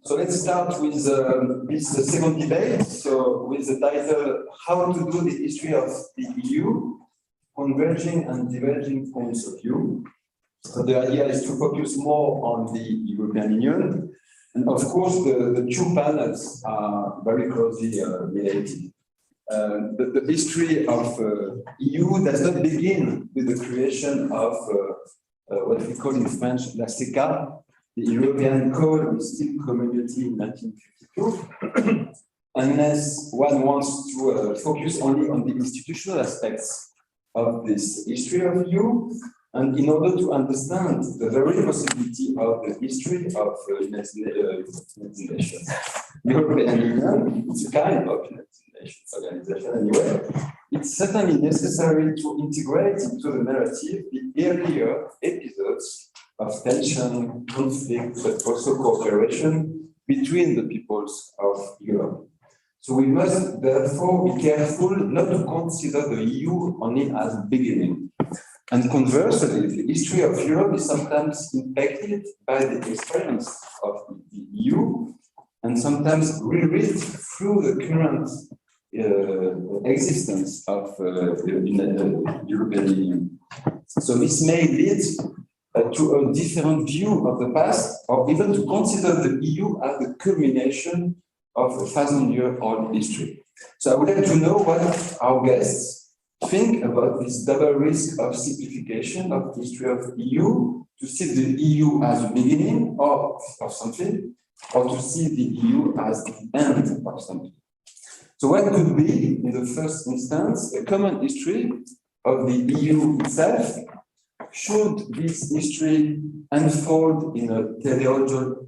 So let's start with this second debate. So with the title, How to do the history of the EU, converging and diverging points of view. So the idea is to focus more on the European Union. And of course, the two panels are very closely related. The history of EU does not begin with the creation of what we call in French, la CECA, the European Coal and Steel Community in 1952, unless one wants to focus only on the institutional aspects of this history of EU. And in order to understand the very possibility of the history of United Nations, European Union, it's a kind of United Nations organization anyway, it's certainly necessary to integrate into the narrative the earlier episodes of tension, conflict, but also cooperation between the peoples of Europe. So we must therefore be careful not to consider the EU only as a beginning. And conversely, the history of Europe is sometimes impacted by the experience of the EU and sometimes reread through the current existence of the European Union. So this may lead to a different view of the past, or even to consider the EU as the culmination of a 1,000-year-old history. So I would like to know what our guests think about this double risk of simplification of the history of the EU, to see the EU as a beginning of something, or to see the EU as the end of something. So what could be, in the first instance, a common history of the EU itself? Should this history unfold in a teleological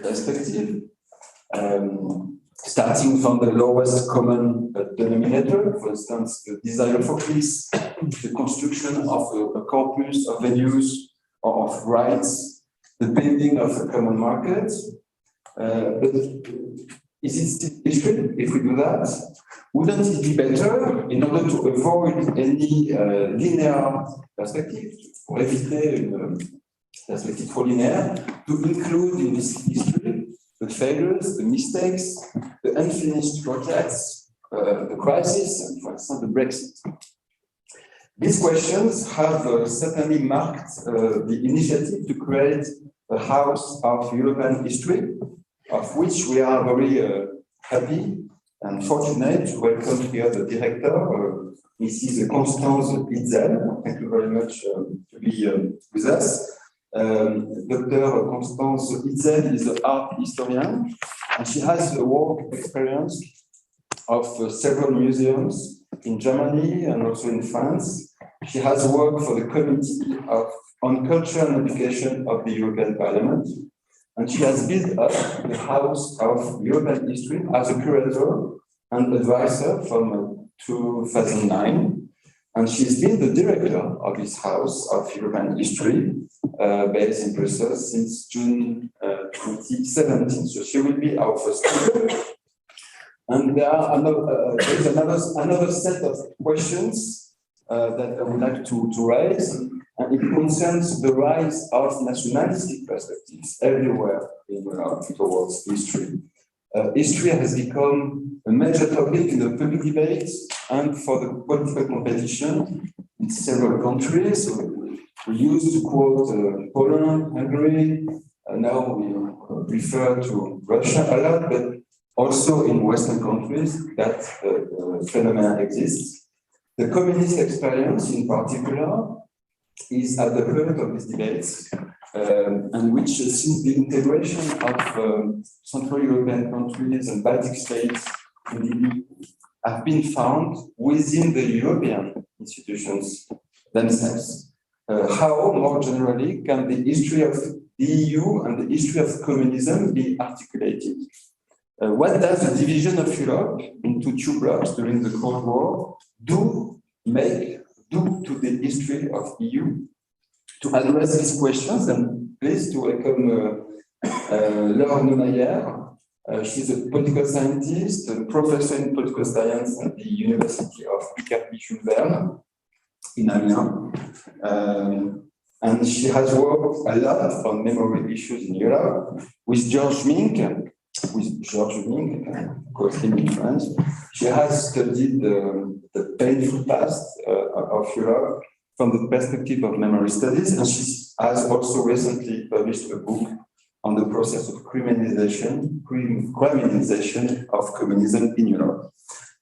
perspective, starting from the lowest common denominator, for instance, the desire for peace, the construction of a corpus of values or of rights, the building of a common market? But is it still history if we do that? Wouldn't it be better, in order to avoid any linear perspective, pour éviter une perspective trop linéaire, to include in this history the failures, the mistakes, the unfinished projects, the crisis, and for example, the Brexit? These questions have certainly marked the initiative to create a House of European History, of which we are very happy and fortunate to welcome here the director, Mrs. Constanze Itzel. Thank you very much to be with us. Dr. Constanze Itzel is an art historian, and she has a work experience of several museums in Germany and also in France. She has worked for the Committee on Culture and Education of the European Parliament, and she has built up the House of European History as a curator and advisor from 2009. And she's been the director of this House of European History, based in Brussels, since June 2017. So she will be our first speaker. And there is another set of questions that I would like to raise. And it concerns the rise of nationalistic perspectives everywhere in Europe towards history. History has become a major topic in the public debate and for the political competition in several countries. So we used to quote Poland, Hungary, now we refer to Russia a lot, but also in Western countries that phenomenon exists. The communist experience in particular is at the heart of these debates, and which, since the integration of Central European countries and Baltic states in the EU, have been found within the European institutions themselves. How, more generally, can the history of the EU and the history of communism be articulated? What does the division of Europe into two blocks during the Cold War do to the history of EU? To address these questions, I'm pleased to welcome Laure Neumayer. She's a political scientist, a professor in political science at the University of Picardie Jules Verne in Amiens. And she has worked a lot on memory issues in Europe with George Mink, called him in France. She has studied the painful past of Europe from the perspective of memory studies, and she has also recently published a book on the process of criminalization of communism in Europe.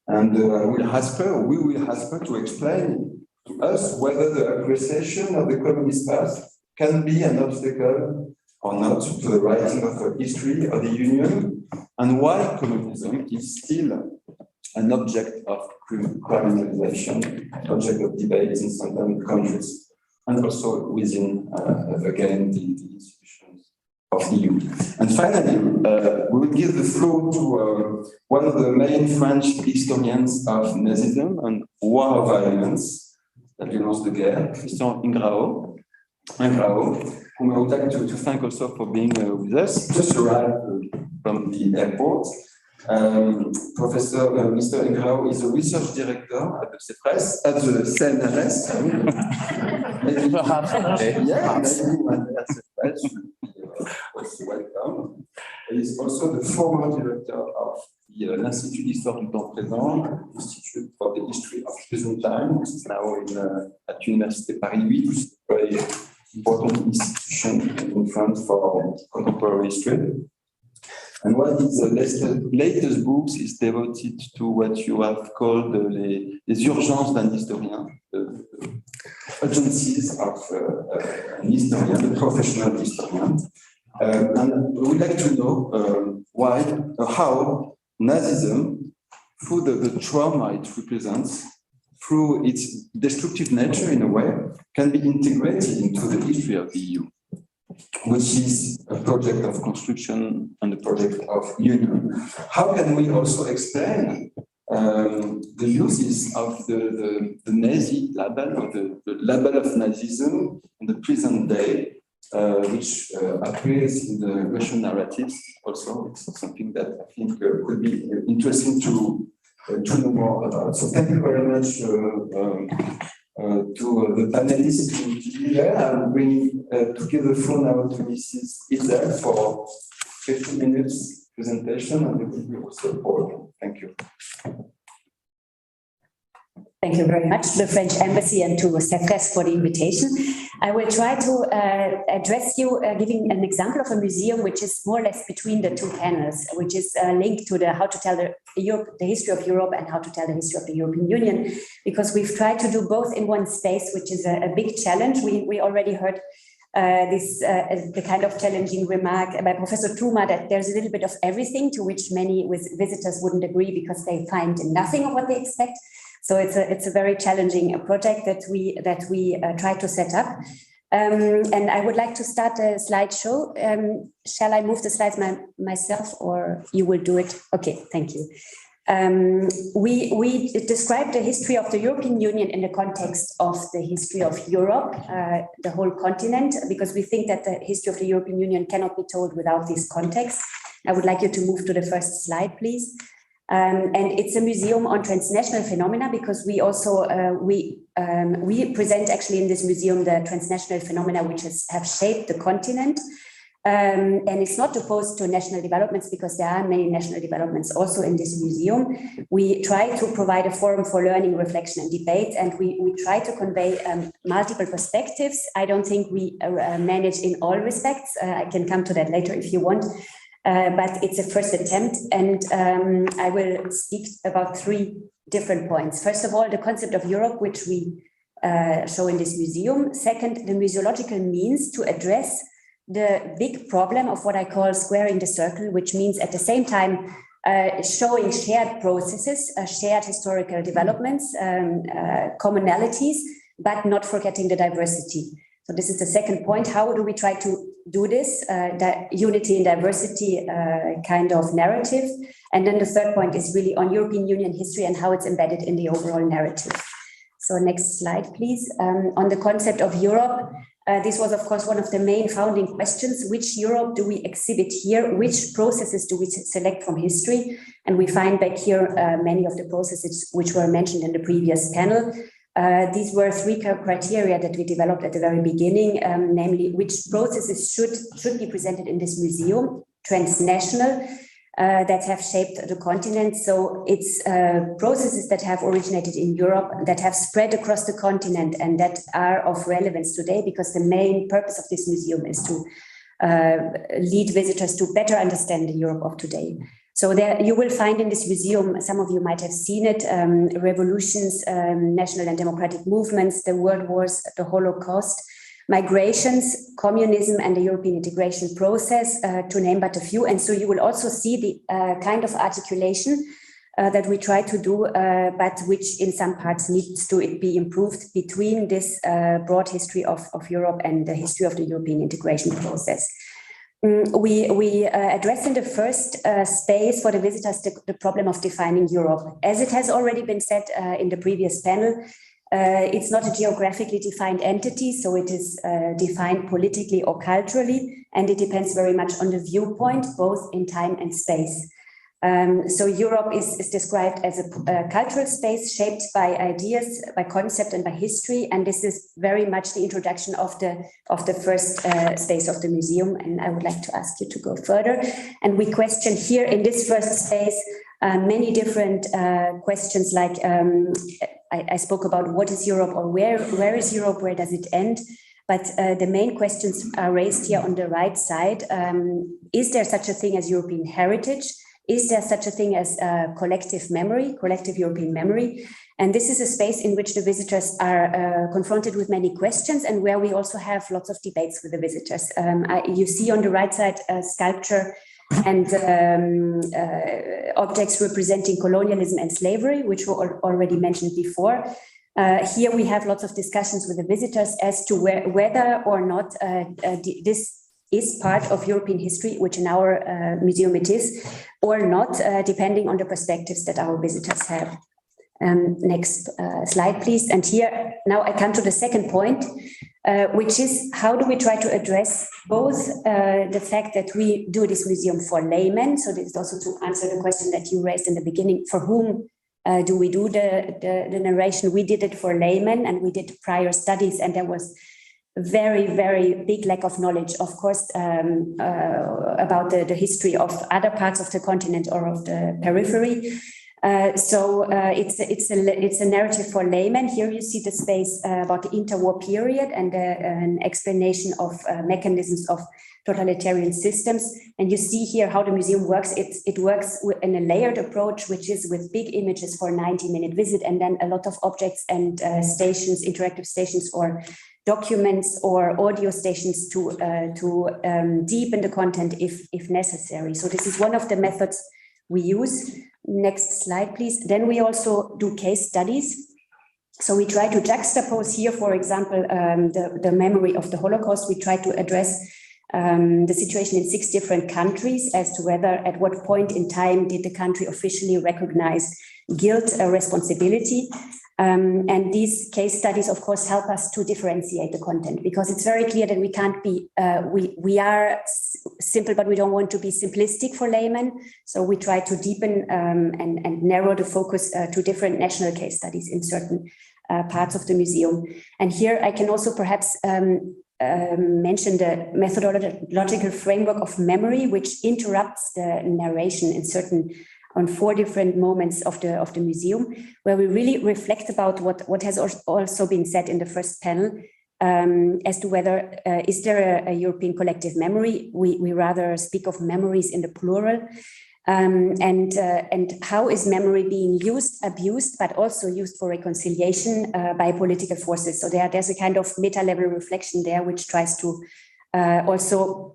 And we will ask her to explain to us whether the appreciation of the communist past can be an obstacle or not to the writing of a history of the Union, and why communism is still an object of criminalization, object of debate in some countries, and also within, again, the institutions of the EU. And finally, we will give the floor to one of the main French historians of Nazism and war violence, la violence de guerre, Christian Ingrao, whom I would like to thank also for being with us. Just arrived from the airport. Professor Mr. Ingrao is a research director at the CEFRES, at the CNRS. Maybe welcome. He is also the former director of the Institut d'Histoire du Temps Présent, Institute for the History of Present Time, which is now at Université Paris 8, which is a very important institution in France for contemporary history. And one of his latest books is devoted to what you have called les urgences d'un historien, the urgencies of an historian, a professional historian. And we would like to know how Nazism, through the trauma it represents, through its destructive nature in a way, can be integrated into the history of the EU, which is a project of construction and a project of union. How can we also explain the uses of the Nazi label, or the label of Nazism in the present day, which appears in the Russian narratives also? It's something that I think could be interesting to know more about. So thank you very much to the panelists to be there. I'm bringing to give the floor now to Mrs. Itzel for 15 minutes presentation, and it will be also board. Thank you. Thank you very much to the French Embassy and to CEFRES for the invitation. I will try to address you giving an example of a museum which is more or less between the two panels, which is linked to the how to tell the history of Europe and how to tell the history of the European Union, because we've tried to do both in one space, which is a big challenge. We already heard the kind of challenging remark by Professor Truma that there's a little bit of everything, to which many visitors wouldn't agree because they find nothing of what they expect. So it's a very challenging project that we try to set up. And I would like to start a slideshow. Shall I move the slides myself, or you will do it? Okay, thank you. We describe the history of the European Union in the context of the history of Europe, the whole continent, because we think that the history of the European Union cannot be told without this context. I would like you to move to the first slide, please. And it's a museum on transnational phenomena, because we also we present actually in this museum the transnational phenomena which have shaped the continent. And it's not opposed to national developments, because there are many national developments also in this museum. We try to provide a forum for learning, reflection, and debate, and we try to convey multiple perspectives. I don't think we manage in all respects. I can come to that later if you want. But it's a first attempt, and I will speak about three different points. First of all, the concept of Europe, which we show in this museum. Second, the museological means to address the big problem of what I call squaring the circle, which means at the same time showing shared processes, shared historical developments, commonalities, but not forgetting the diversity. So this is the second point. How do we try to do this, that unity and diversity kind of narrative? And then the third point is really on European Union history and how it's embedded in the overall narrative. So next slide, please. On the concept of Europe, this was, of course, one of the main founding questions. Which Europe do we exhibit here? Which processes do we select from history? And we find back here many of the processes which were mentioned in the previous panel. These were three criteria that we developed at the very beginning, namely which processes should be presented in this museum, transnational, that have shaped the continent. So it's processes that have originated in Europe, that have spread across the continent, and that are of relevance today, because the main purpose of this museum is to lead visitors to better understand the Europe of today. So there you will find in this museum, some of you might have seen it, revolutions, national and democratic movements, the world wars, the Holocaust, migrations, communism, and the European integration process, to name but a few. And so you will also see the kind of articulation that we try to do, but which in some parts needs to be improved between this broad history of Europe and the history of the European integration process. We address in the first space for the visitors the problem of defining Europe. As it has already been said in the previous panel, it's not a geographically defined entity, so it is defined politically or culturally, and it depends very much on the viewpoint, both in time and space. So Europe is described as a cultural space shaped by ideas, by concept, and by history, and this is very much the introduction of the first space of the museum. And I would like to ask you to go further. And we question here in this first space many different questions, like I spoke about what is Europe, or where is Europe, where does it end? But the main questions are raised here on the right side. Is there such a thing as European heritage? Is there such a thing as collective memory, collective European memory? And this is a space in which the visitors are confronted with many questions, and where we also have lots of debates with the visitors. You see on the right side sculpture and objects representing colonialism and slavery, which were already mentioned before. Here we have lots of discussions with the visitors as to whether or not this is part of European history, which in our museum it is, or not, depending on the perspectives that our visitors have. Next slide, please. And here, now I come to the second point, which is how do we try to address both the fact that we do this museum for laymen, so this is also to answer the question that you raised in the beginning, for whom do we do the narration? We did it for laymen, and we did prior studies, and there was very, very big lack of knowledge, of course, about the history of other parts of the continent or of the periphery. So it's a narrative for laymen. Here you see the space about the interwar period and an explanation of mechanisms of totalitarian systems. And you see here how the museum works. It works in a layered approach, which is with big images for a 90-minute visit, and then a lot of objects and stations, interactive stations, or documents or audio stations to deepen the content if necessary. So this is one of the methods we use. Next slide, please. Then we also do case studies. So we try to juxtapose here, for example, the memory of the Holocaust. We try to address the situation in 6 different countries as to whether at what point in time did the country officially recognize guilt or responsibility. And these case studies, of course, help us to differentiate the content, because it's very clear that we can't be, we are simple, but we don't want to be simplistic for laymen. So we try to deepen and narrow the focus to different national case studies in certain parts of the museum. And here I can also perhaps mention the methodological framework of memory, which interrupts the narration in on 4 different moments of the museum, where we really reflect about what has also been said in the first panel, as to whether is there a European collective memory. We rather speak of memories in the plural, and how is memory being used, abused, but also used for reconciliation by political forces. So there's a kind of meta-level reflection there, which tries to also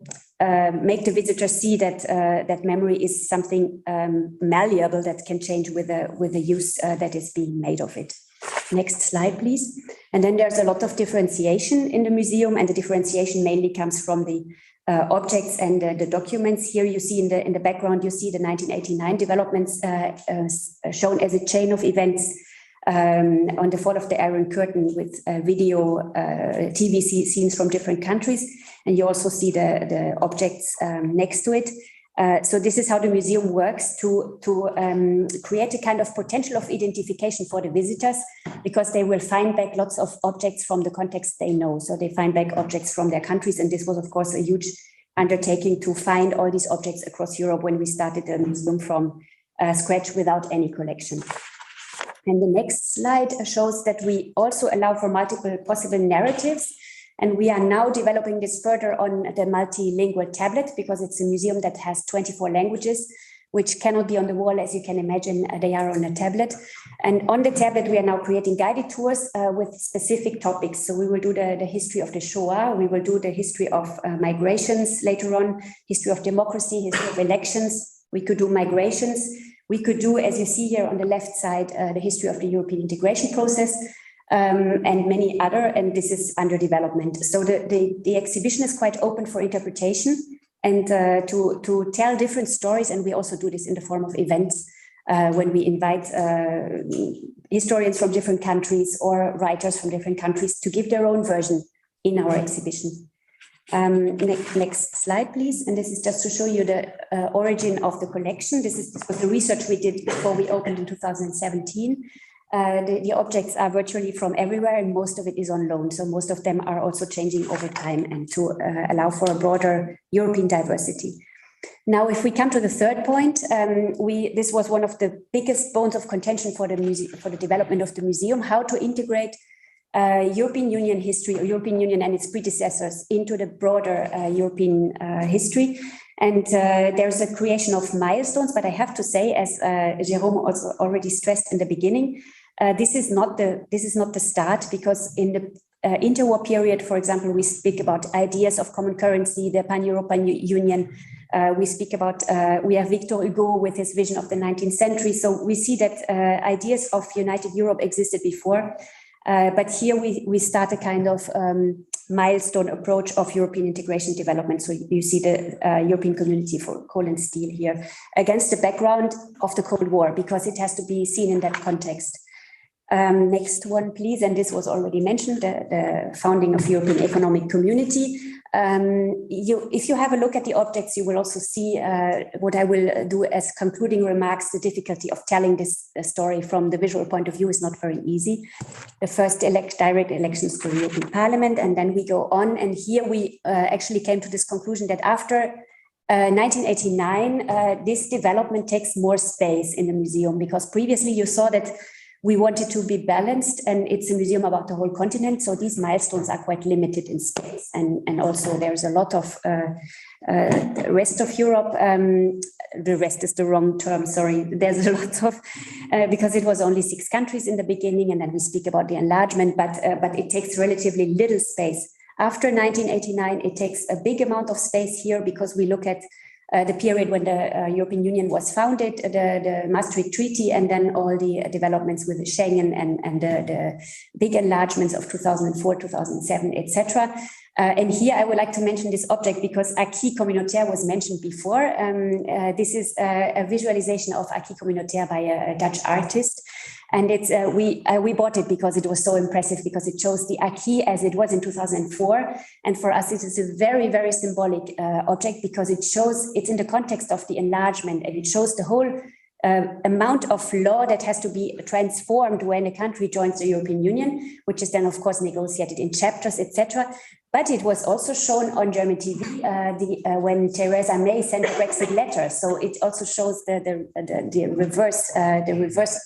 make the visitor see that memory is something malleable that can change with the use that is being made of it. Next slide, please. And then there's a lot of differentiation in the museum, and the differentiation mainly comes from the objects and the documents. Here you see in the background, you see the 1989 developments shown as a chain of events on the fall of the Iron Curtain, with video TV scenes from different countries. And you also see the objects next to it. So this is how the museum works to create a kind of potential of identification for the visitors, because they will find back lots of objects from the context they know. So they find back objects from their countries. And this was, of course, a huge undertaking to find all these objects across Europe when we started the museum from scratch without any collection. And the next slide shows that we also allow for multiple possible narratives. And we are now developing this further on the multilingual tablet, because it's a museum that has 24 languages, which cannot be on the wall, as you can imagine. They are on a tablet. And on the tablet, we are now creating guided tours with specific topics. So we will do the history of the Shoah. We will do the history of migrations later on, history of democracy, history of elections. We could do migrations. We could do, as you see here on the left side, the history of the European integration process, and many other, and this is under development. So the exhibition is quite open for interpretation and to tell different stories, and we also do this in the form of events when we invite historians from different countries or writers from different countries to give their own version in our exhibition. Next slide, please. And this is just to show you the origin of the collection. This was the research we did before we opened in 2017. The objects are virtually from everywhere, and most of it is on loan. So most of them are also changing over time, and to allow for a broader European diversity. Now, if we come to the third point, this was one of the biggest bones of contention for the development of the museum: how to integrate European Union history, or European Union and its predecessors, into the broader European history. And there's a creation of milestones, but I have to say, as Jérôme also already stressed in the beginning, this is not the start, because in the interwar period, for example, we speak about ideas of common currency, the Pan-European Union. We speak about, we have Victor Hugo with his vision of the 19th century. So we see that ideas of united Europe existed before. But here we start a kind of milestone approach of European integration development. So you see the European Community for Coal and Steel here, against the background of the Cold War, because it has to be seen in that context. Next one, please. And this was already mentioned, the founding of European Economic Community. If you have a look at the objects, you will also see what I will do as concluding remarks. The difficulty of telling this story from the visual point of view is not very easy. The first direct elections to the European Parliament, and then we go on. And here we actually came to this conclusion that after 1989, this development takes more space in the museum, because previously you saw that we wanted to be balanced, and it's a museum about the whole continent. So these milestones are quite limited in space. And also there's a lot of the rest of Europe. The rest is the wrong term, sorry. There's a lot of, because it was only 6 countries in the beginning, and then we speak about the enlargement, but it takes relatively little space. After 1989, it takes a big amount of space here, because we look at the period when the European Union was founded, the Maastricht Treaty, and then all the developments with the Schengen and the big enlargements of 2004, 2007, etc. And here I would like to mention this object, because acquis communautaire was mentioned before. This is a visualization of acquis communautaire by a Dutch artist. And it's we bought it because it was so impressive, because it shows the acquis as it was in 2004. And for us, it is a very, very symbolic object, because it shows, it's in the context of the enlargement, and it shows the whole amount of law that has to be transformed when a country joins the European Union, which is then, of course, negotiated in chapters, etc. But it was also shown on German TV when Theresa May sent a Brexit letter. So it also shows the reverse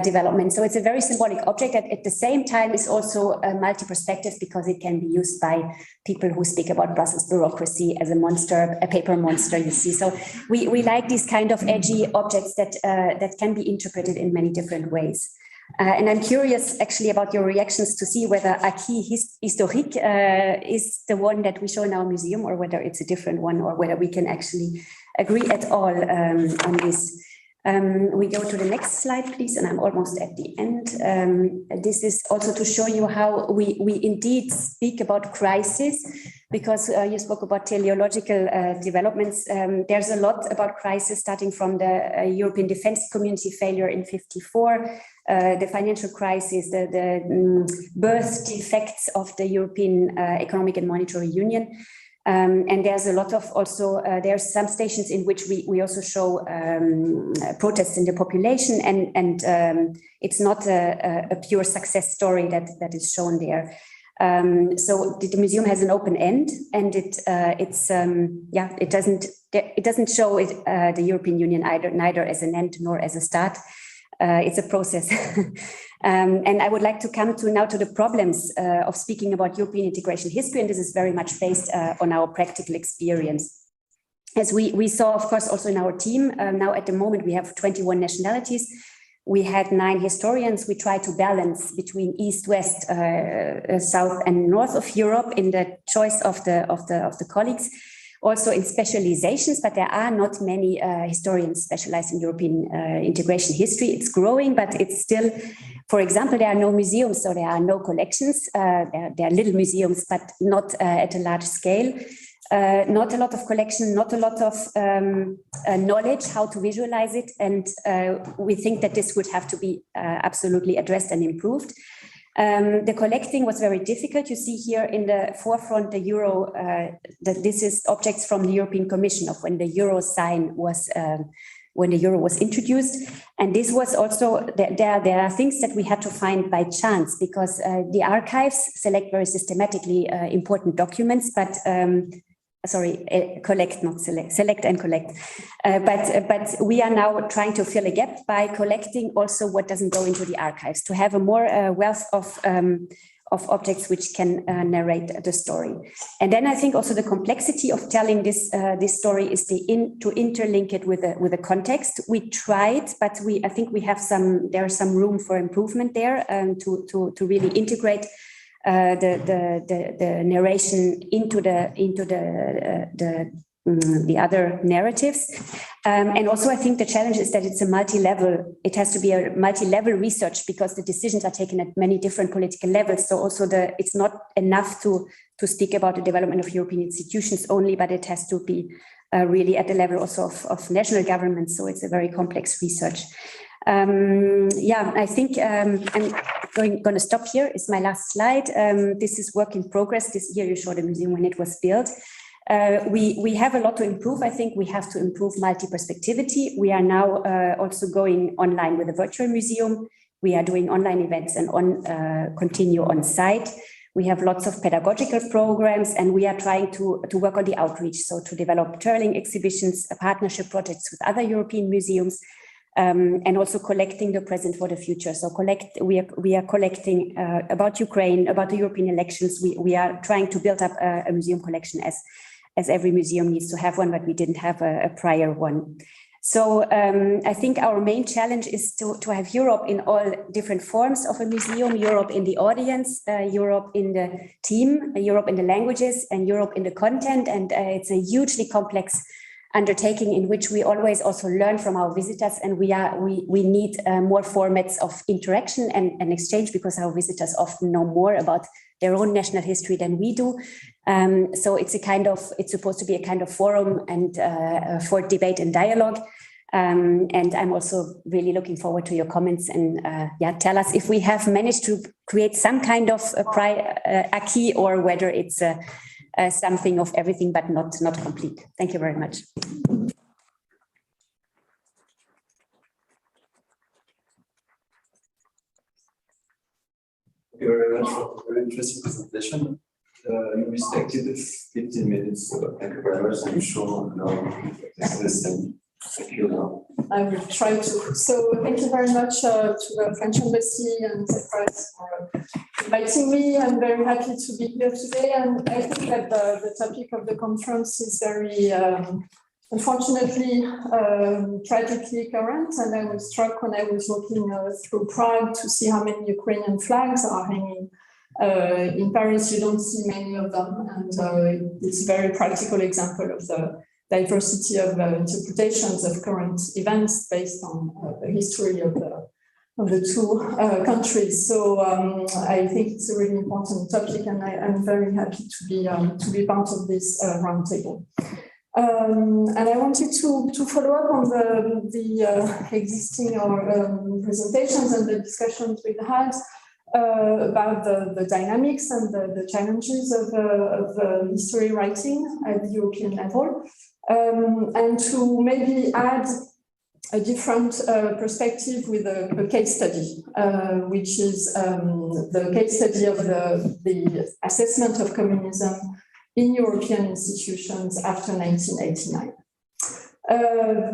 development. So it's a very symbolic object that at the same time is also a multi-perspective, because it can be used by people who speak about Brussels bureaucracy as a monster, a paper monster, you see. So we like these kind of edgy objects that can be interpreted in many different ways. And I'm curious actually about your reactions to see whether acquis historique is the one that we show in our museum, or whether it's a different one, or whether we can actually agree at all on this. We go to the next slide, please, and I'm almost at the end. This is also to show you how we indeed speak about crisis, because you spoke about teleological developments. There's a lot about crisis, starting from the European Defense Community failure in '54, the financial crisis, the birth defects of the European Economic and Monetary Union. And there's a lot of also, there's some stations in which we also show protests in the population, and it's not a pure success story that is shown there. So the museum has an open end, and it doesn't show the European Union neither as an end nor as a start. It's a process. And I would like to come now to the problems of speaking about European integration history, and this is very much based on our practical experience. As we saw, of course, also in our team, now at the moment we have 21 nationalities. We had 9 historians. We try to balance between East, West, South, and North of Europe in the choice of the colleagues. Also in specializations, but there are not many historians specialized in European integration history. It's growing, but it's still, for example, there are no museums, so there are no collections. There are little museums, but not at a large scale. Not a lot of collection, not a lot of knowledge how to visualize it. And we think that this would have to be absolutely addressed and improved. The collecting was very difficult. You see here in the forefront the euro, that this is objects from the European Commission of when the euro sign was, when the euro was introduced. And this was also, there are things that we had to find by chance, because the archives select very systematically important documents, but collect, not select, select and collect. But we are now trying to fill a gap by collecting also what doesn't go into the archives, to have a more wealth of objects which can narrate the story. And then I think also the complexity of telling this story is to interlink it with the context. We tried, but I think we have there's some room for improvement there, to really integrate the narration into the other narratives. And also I think the challenge is that it's a multi-level, it has to be a multi-level research, because the decisions are taken at many different political levels. So also it's not enough to speak about the development of European institutions only, but it has to be really at the level also of national governments. So it's a very complex research. I think I'm going to stop here. It's my last slide. This is work in progress. This year you showed the museum when it was built. We have a lot to improve. I think we have to improve multi-perspectivity. We are now also going online with a virtual museum. We are doing online events and continue on site. We have lots of pedagogical programs, and we are trying to work on the outreach. So to develop touring exhibitions, partnership projects with other European museums, and also collecting the present for the future. So we are collecting about Ukraine, about the European elections. We are trying to build up a museum collection as every museum needs to have one, but we didn't have a prior one. So I think our main challenge is to have Europe in all different forms of a museum, Europe in the audience, Europe in the team, Europe in the languages, and Europe in the content. And it's a hugely complex undertaking in which we always also learn from our visitors, and we need more formats of interaction and exchange, because our visitors often know more about their own national history than we do. So it's supposed to be a kind of forum and for debate and dialogue. And I'm also really looking forward to your comments, and tell us if we have managed to create some kind of acquis, or whether it's something of everything but not complete. Thank you very much. Thank you very much for a very interesting presentation. You respected 15 minutes, so thank you very much. I'm sure this is the same. Thank you. I will try to. So thank you very much to the French Embassy and CEFRES for inviting me. I'm very happy to be here today, and I think that the topic of the conference is very, unfortunately, tragically current. And I was struck when I was walking through Prague to see how many Ukrainian flags are hanging. In Paris, you don't see many of them, and it's a very practical example of the diversity of interpretations of current events based on the history of the two countries. So I think it's a really important topic, and I'm very happy to be part of this roundtable. And I wanted to follow up on the existing presentations and the discussions we've had. about the dynamics and the challenges of history writing at the European level, and to maybe add a different perspective with a case study, which is the case study of the assessment of communism in European institutions after 1989.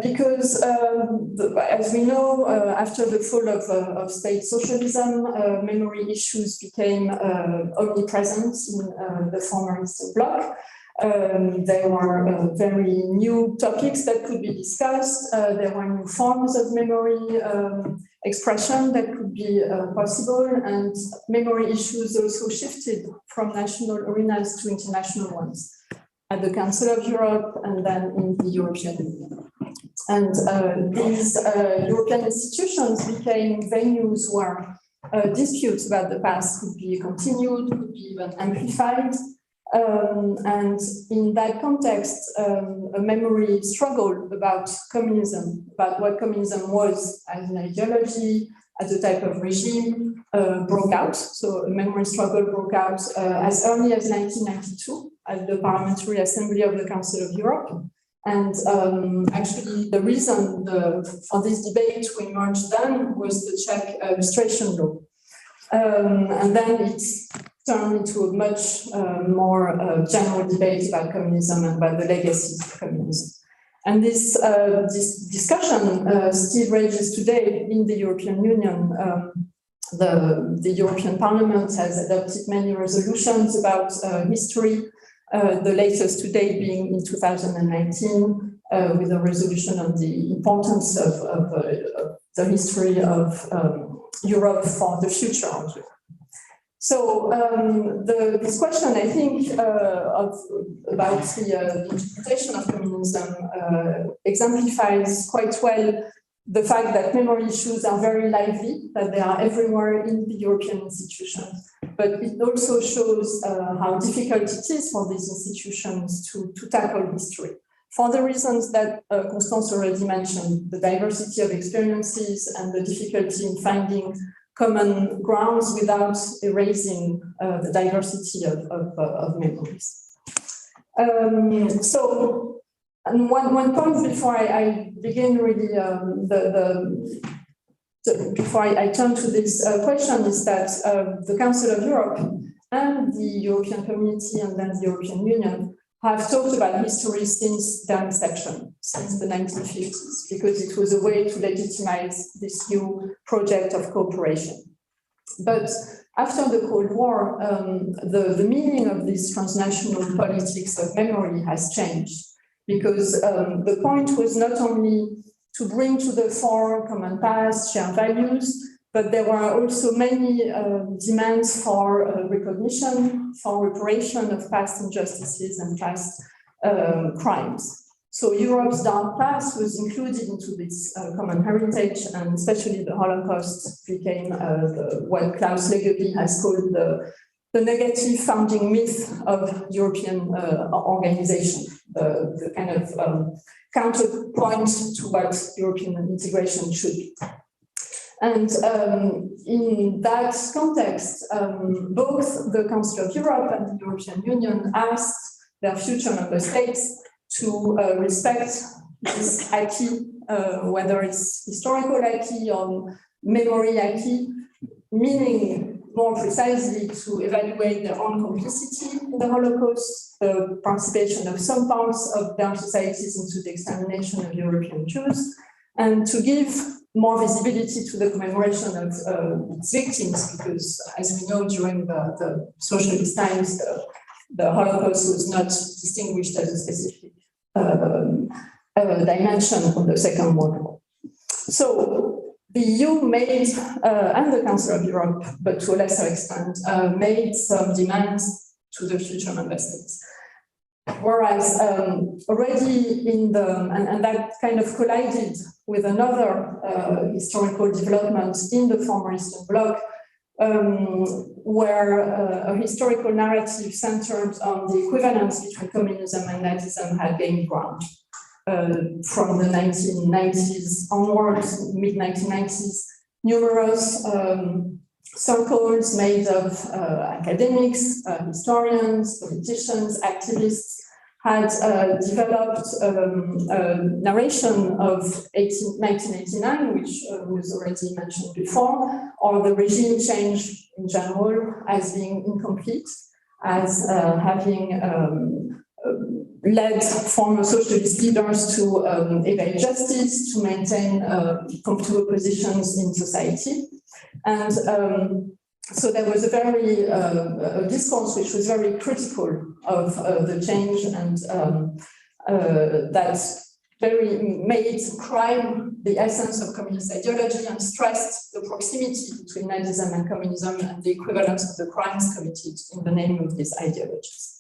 Because, as we know, after the fall of state socialism, memory issues became omnipresent in the former Eastern Bloc. There were very new topics that could be discussed. There were new forms of memory expression that could be possible, and memory issues also shifted from national arenas to international ones at the Council of Europe and then in the European Union. And these European institutions became venues where disputes about the past could be continued, could be even amplified. And in that context, a memory struggle about communism, about what communism was as an ideology, as a type of regime, broke out. So a memory struggle broke out as early as 1992 at the Parliamentary Assembly of the Council of Europe. And actually, the reason for this debate to emerge then was the Czech illustration law. And then it turned into a much more general debate about communism and about the legacies of communism. And this discussion still rages today in the European Union. The European Parliament has adopted many resolutions about history, the latest today being in 2019, with a resolution on the importance of the history of Europe for the future. So this question, I think, about the interpretation of communism exemplifies quite well the fact that memory issues are very lively, that they are everywhere in the European institutions. But it also shows how difficult it is for these institutions to tackle history. For the reasons that Constanze already mentioned, the diversity of experiences and the difficulty in finding common grounds without erasing the diversity of memories. So, and one point before I begin really, before I turn to this question is that the Council of Europe and the European Community and then the European Union have talked about history since their inception, since the 1950s, because it was a way to legitimize this new project of cooperation. But after the Cold War, the meaning of this transnational politics of memory has changed, because the point was not only to bring to the fore common past, shared values, but there were also many demands for recognition, for reparation of past injustices and past crimes. So Europe's dark past was included into this common heritage, and especially the Holocaust became what Klaus Leggevi has called the negative founding myth of European organization, the kind of counterpoint to what European integration should be. And in that context, both the Council of Europe and the European Union asked their future member states to respect this acquis, whether it's historical acquis or memory acquis, meaning more precisely to evaluate their own complicity in the Holocaust, the participation of some parts of their societies into the extermination of European Jews, and to give more visibility to the commemoration of its victims, because as we know, during the socialist times, the Holocaust was not distinguished as a specific dimension of the Second World War. So the EU made, and the Council of Europe, but to a lesser extent, made some demands to the future member states. Whereas already in and that kind of collided with another historical development in the former Eastern Bloc, where a historical narrative centered on the equivalence between communism and Nazism had gained ground. From the 1990s onwards, mid-1990s, numerous circles made of academics, historians, politicians, activists, had developed a narration of 1989, which was already mentioned before, or the regime change in general as being incomplete, as having led former socialist leaders to evade justice, to maintain comfortable positions in society. And so there was a very a discourse which was very critical of the change, and that very made crime the essence of communist ideology and stressed the proximity between Nazism and communism and the equivalence of the crimes committed in the name of these ideologies.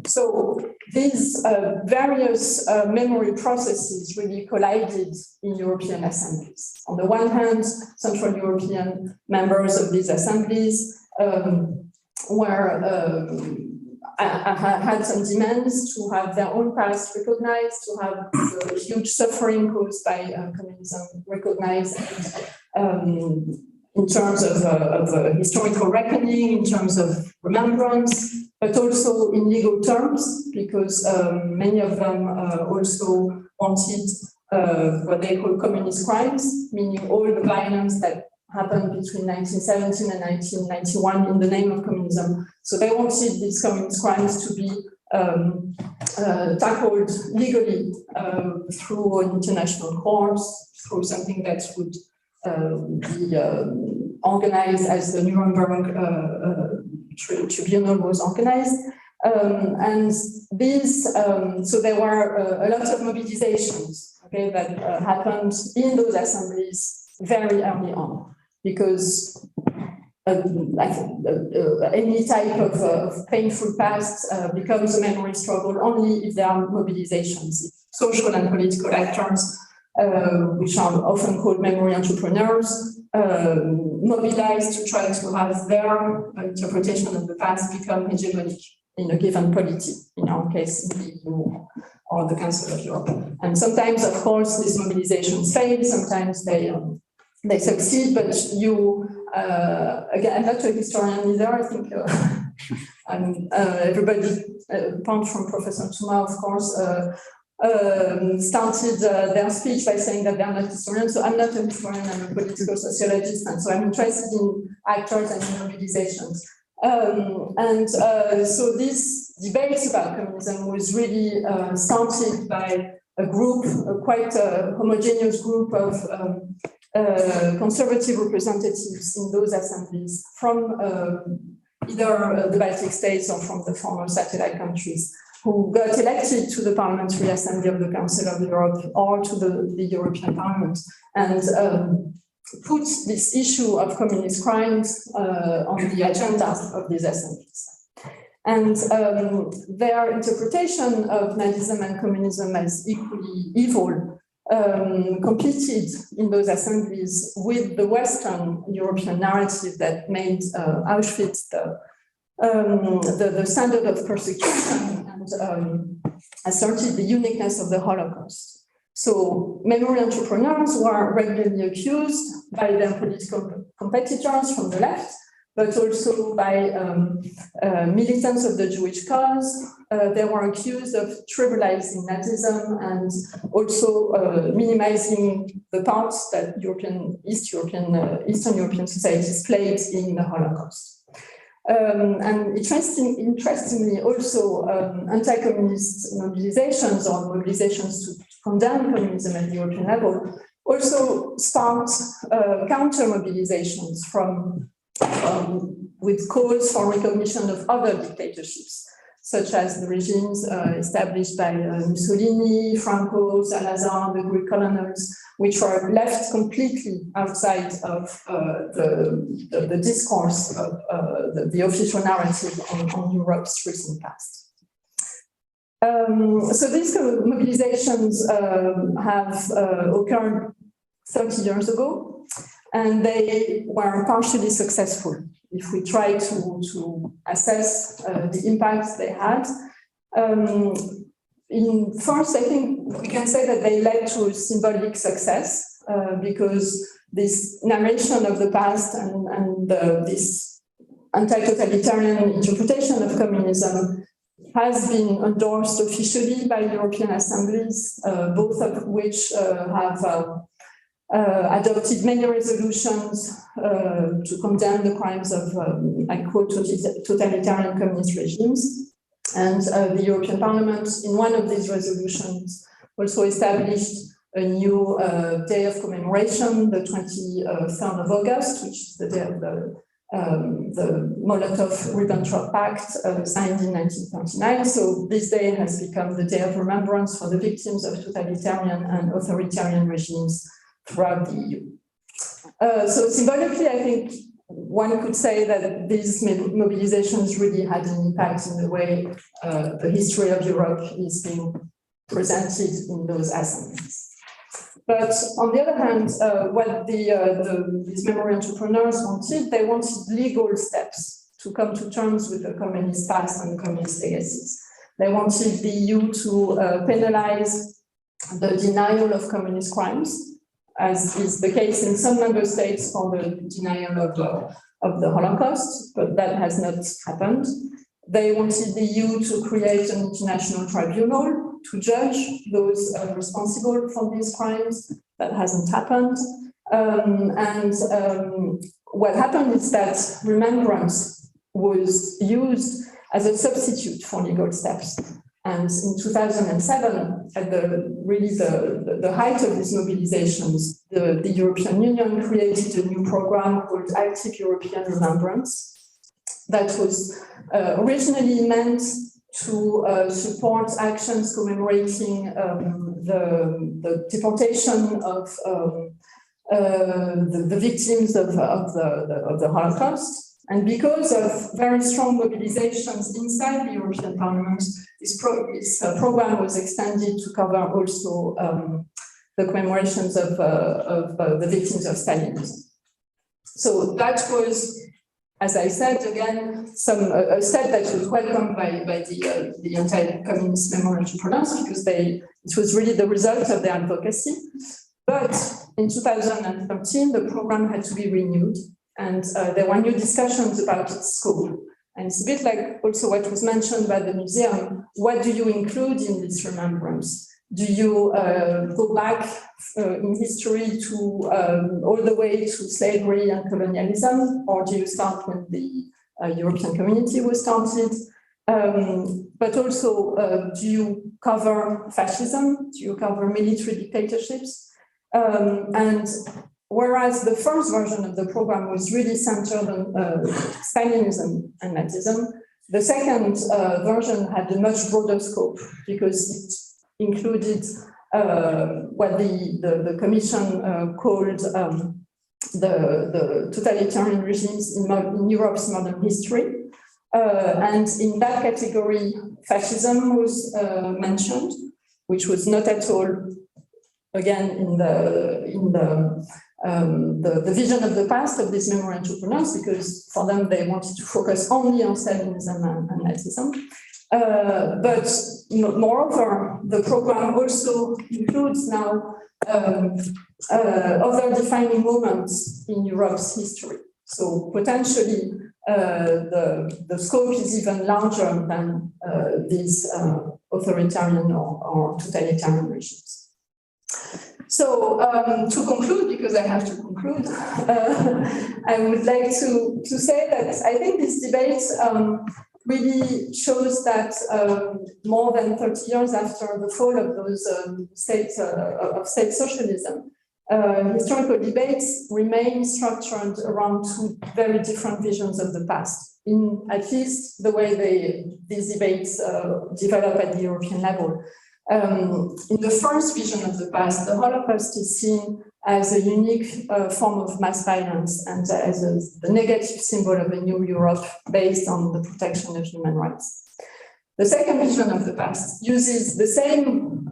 So these various memory processes really collided in European assemblies. On the one hand, Central European members of these assemblies had some demands to have their own past recognized, to have the huge suffering caused by communism recognized in terms of historical reckoning, in terms of remembrance, but also in legal terms, because many of them also wanted what they call communist crimes, meaning all the violence that happened between 1917 and 1991 in the name of communism. So they wanted these communist crimes to be tackled legally through an international court, through something that would be organized as the Nuremberg tribunal was organized. And these, so there were a lot of mobilizations, okay, that happened in those assemblies very early on, because any type of painful past becomes a memory struggle only if there are mobilizations. Social and political actors, which are often called memory entrepreneurs, mobilize to try to have their interpretation of the past become hegemonic in a given polity, in our case, the EU or the Council of Europe. And sometimes, of course, these mobilizations fail, sometimes they succeed, but you, again, I'm not a historian either, I think, everybody, apart from Professor Tuma, of course, started their speech by saying that they're not historians. So I'm not a historian, I'm a political sociologist, and so I'm interested in actors and in mobilizations. So this debate about communism was really started by a group, a quite homogeneous group of conservative representatives in those assemblies from either the Baltic states or from the former satellite countries, who got elected to the Parliamentary Assembly of the Council of Europe or to the European Parliament, and put this issue of communist crimes on the agenda of these assemblies. And their interpretation of Nazism and communism as equally evil competed in those assemblies with the Western European narrative that made Auschwitz the standard of persecution and asserted the uniqueness of the Holocaust. So memory entrepreneurs were regularly accused by their political competitors from the left, but also by militants of the Jewish cause. They were accused of trivializing Nazism and also minimizing the parts that Eastern European societies played in the Holocaust. And interestingly, also anti-communist mobilizations or mobilizations to condemn communism at the European level also sparked counter-mobilizations with calls for recognition of other dictatorships, such as the regimes established by Mussolini, Franco, Salazar, the Greek colonels, which were left completely outside of the discourse of the official narrative on Europe's recent past. So these mobilizations have occurred 30 years ago, and they were partially successful. If we try to assess the impacts they had, first, I think we can say that they led to a symbolic success because this narration of the past and this anti-totalitarian interpretation of communism has been endorsed officially by European assemblies, both of which have adopted many resolutions to condemn the crimes of, I quote, totalitarian communist regimes. And the European Parliament, in one of these resolutions, also established a new day of commemoration, the 23rd of August, which is the day of the Molotov-Ribbentrop Pact signed in 1939. So this day has become the day of remembrance for the victims of totalitarian and authoritarian regimes throughout the EU. So symbolically, I think one could say that these mobilizations really had an impact in the way the history of Europe is being presented in those assemblies. But on the other hand, what these memory entrepreneurs wanted, they wanted legal steps to come to terms with the communist past and communist legacies. They wanted the EU to penalize the denial of communist crimes, as is the case in some member states for the denial of the Holocaust, but that has not happened. They wanted the EU to create an international tribunal to judge those responsible for these crimes. That hasn't happened. What happened is that remembrance was used as a substitute for legal steps. And in 2007, at the height of these mobilizations, the European Union created a new program called Active European Remembrance that was originally meant to support actions commemorating the deportation of the victims of the Holocaust. And because of very strong mobilizations inside the European Parliament, this program was extended to cover also the commemorations of the victims of Stalinism. So that was, as I said, again, a step that was welcomed by the anti-communist memory entrepreneurs, because it was really the result of their advocacy. But in 2013, the program had to be renewed, and there were new discussions about its scope. And it's a bit like also what was mentioned by the museum. What do you include in this remembrance? Do you go back in history to all the way to slavery and colonialism, or do you start when the European community was started? But also, do you cover fascism? Do you cover military dictatorships? And whereas the first version of the program was really centered on Stalinism and Nazism, the second version had a much broader scope, because it included what the Commission called the totalitarian regimes in Europe's modern history. And in that category, fascism was mentioned, which was not at all, again, in the vision of the past of these memory entrepreneurs, because for them, they wanted to focus only on Stalinism and Nazism. But moreover, the program also includes now other defining moments in Europe's history. So potentially, the scope is even larger than these authoritarian or totalitarian regimes. So to conclude, because I have to conclude, I would like to say that I think this debate really shows that more than 30 years after the fall of those state socialism, historical debates remain structured around two very different visions of the past, in at least the way these debates develop at the European level. In the first vision of the past, the Holocaust is seen as a unique form of mass violence and as the negative symbol of a new Europe based on the protection of human rights. The second vision of the past uses the same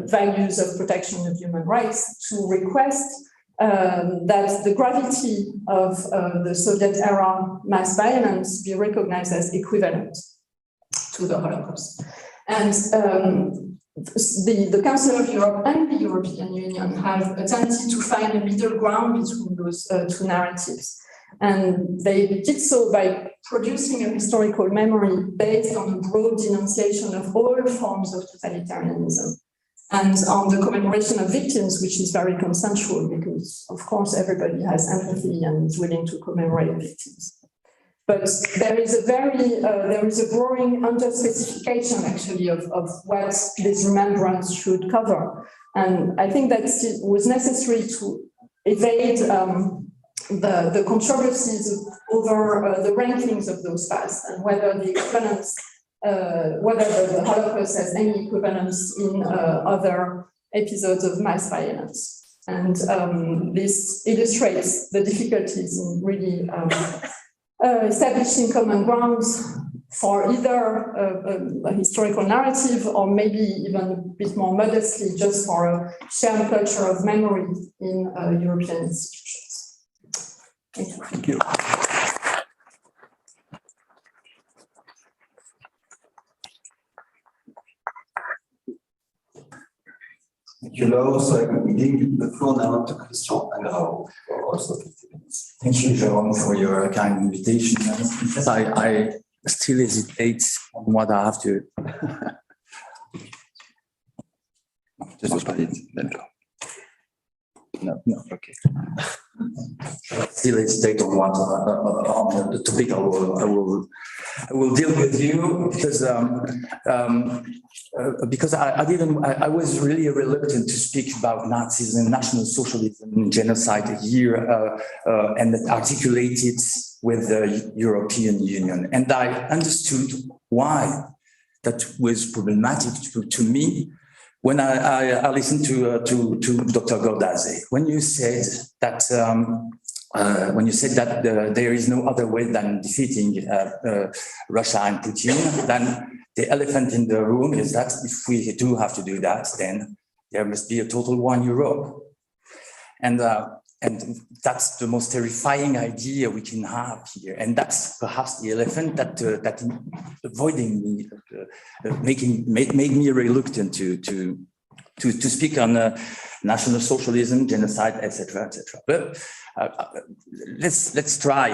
values of protection of human rights to request that the gravity of the Soviet-era mass violence be recognized as equivalent to the Holocaust. And the Council of Europe and the European Union have attempted to find a middle ground between those two narratives. And they did so by producing a historical memory based on a broad denunciation of all forms of totalitarianism and on the commemoration of victims, which is very consensual because, of course, everybody has empathy and is willing to commemorate victims. But there is a growing under-specification, actually, of what this remembrance should cover. And I think that it was necessary to evade the controversies over the rankings of those past and whether the equivalence, whether the Holocaust has any equivalence in other episodes of mass violence. And this illustrates the difficulties in really establishing common grounds for either a historical narrative or maybe even a bit more modestly just for a shared culture of memory in European institutions. Thank you. Thank you. Thank you, Laure. So I'm giving the floor now to Christian Ingrao for also 50 minutes. Thank you, Jérôme, for your kind invitation. I still hesitate on what I have to. Just pas vite, d'accord. No, okay. Still hesitate on what on the topic I will deal with you because I was really reluctant to speak about Nazism, National Socialism, genocide here and articulate it with the European Union. And I understood why that was problematic to me when I listened to Dr. Constanze, when you said that there is no other way than defeating Russia and Putin, then the elephant in the room is that if we do have to do that, then there must be a total war in Europe. And that's the most terrifying idea we can have here, and that's perhaps the elephant that avoiding me, made me reluctant to speak on National Socialism, genocide, etc., etc. But let's try.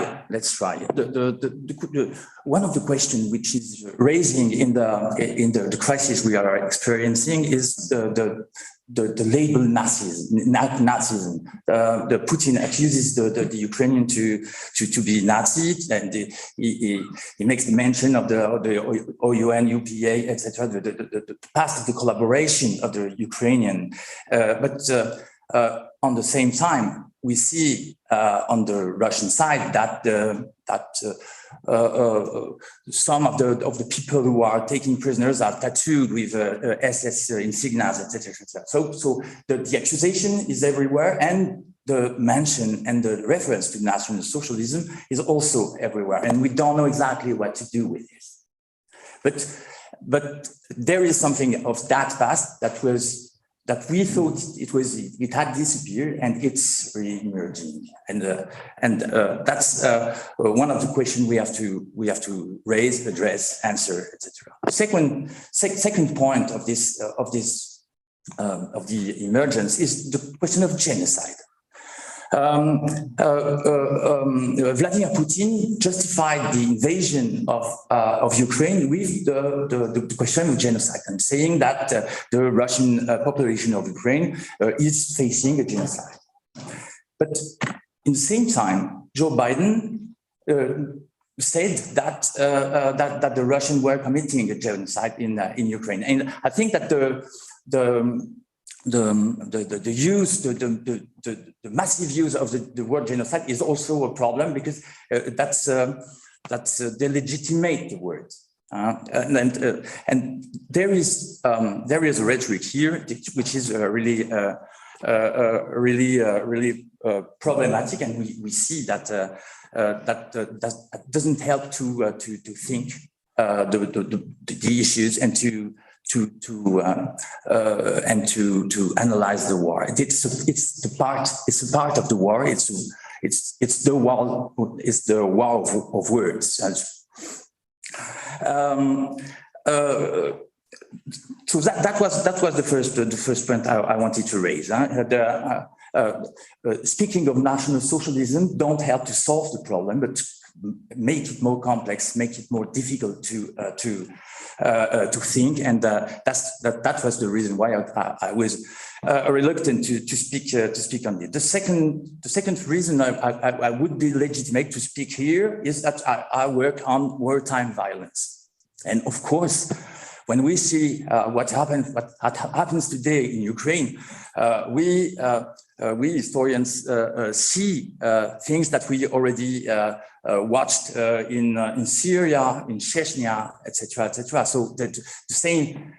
One of the questions which is raising in the crisis we are experiencing is the label Nazism. The Putin accuses the Ukrainian to be Nazi, and he makes mention of the OUN, UPA, etc. The past of the collaboration of the Ukrainian, but on the same time, we see on the Russian side that some of the people who are taking prisoners are tattooed with SS insignias, etc. So the accusation is everywhere, and the mention and the reference to National Socialism is also everywhere, and we don't know exactly what to do with this. But there is something of that past that we thought it had disappeared, and it's re-emerging, and that's one of the questions we have to raise, address, answer, etc. Second point of the emergence is the question of genocide. Vladimir Putin justified the invasion of Ukraine with the question of genocide, and saying that the Russian population of Ukraine is facing a genocide. But in the same time, Joe Biden said that the Russians were committing a genocide in Ukraine, and I think that the massive use of the word genocide is also a problem, because that's delegitimate the word, and there is a rhetoric here which is really problematic, and we see that that doesn't help to think the issues and to analyze the war. It's a part of the war. It's the war of words. So that was the first point I wanted to raise. Speaking of National Socialism don't help to solve the problem, but make it more complex, make it more difficult to think, and that was the reason why I was reluctant to speak on it. The second reason I would be legitimate to speak here is that I work on wartime violence, and of course, when we see what happens today in Ukraine, we historians see things that we already watched in Syria, in Chechnya, etc., etc. So the same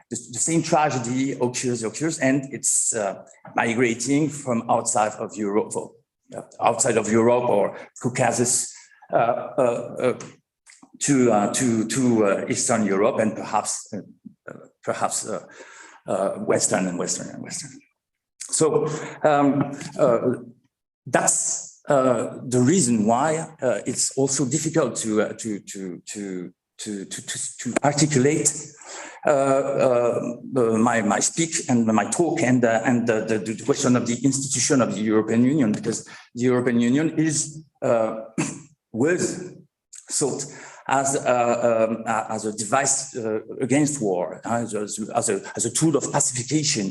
tragedy occurs, and it's migrating from outside of Europe or Caucasus to Eastern Europe, and perhaps Western. So that's the reason why it's also difficult to articulate my speech and my talk and the question of the institution of the European Union, because the European Union was thought as a device against war, as a tool of pacification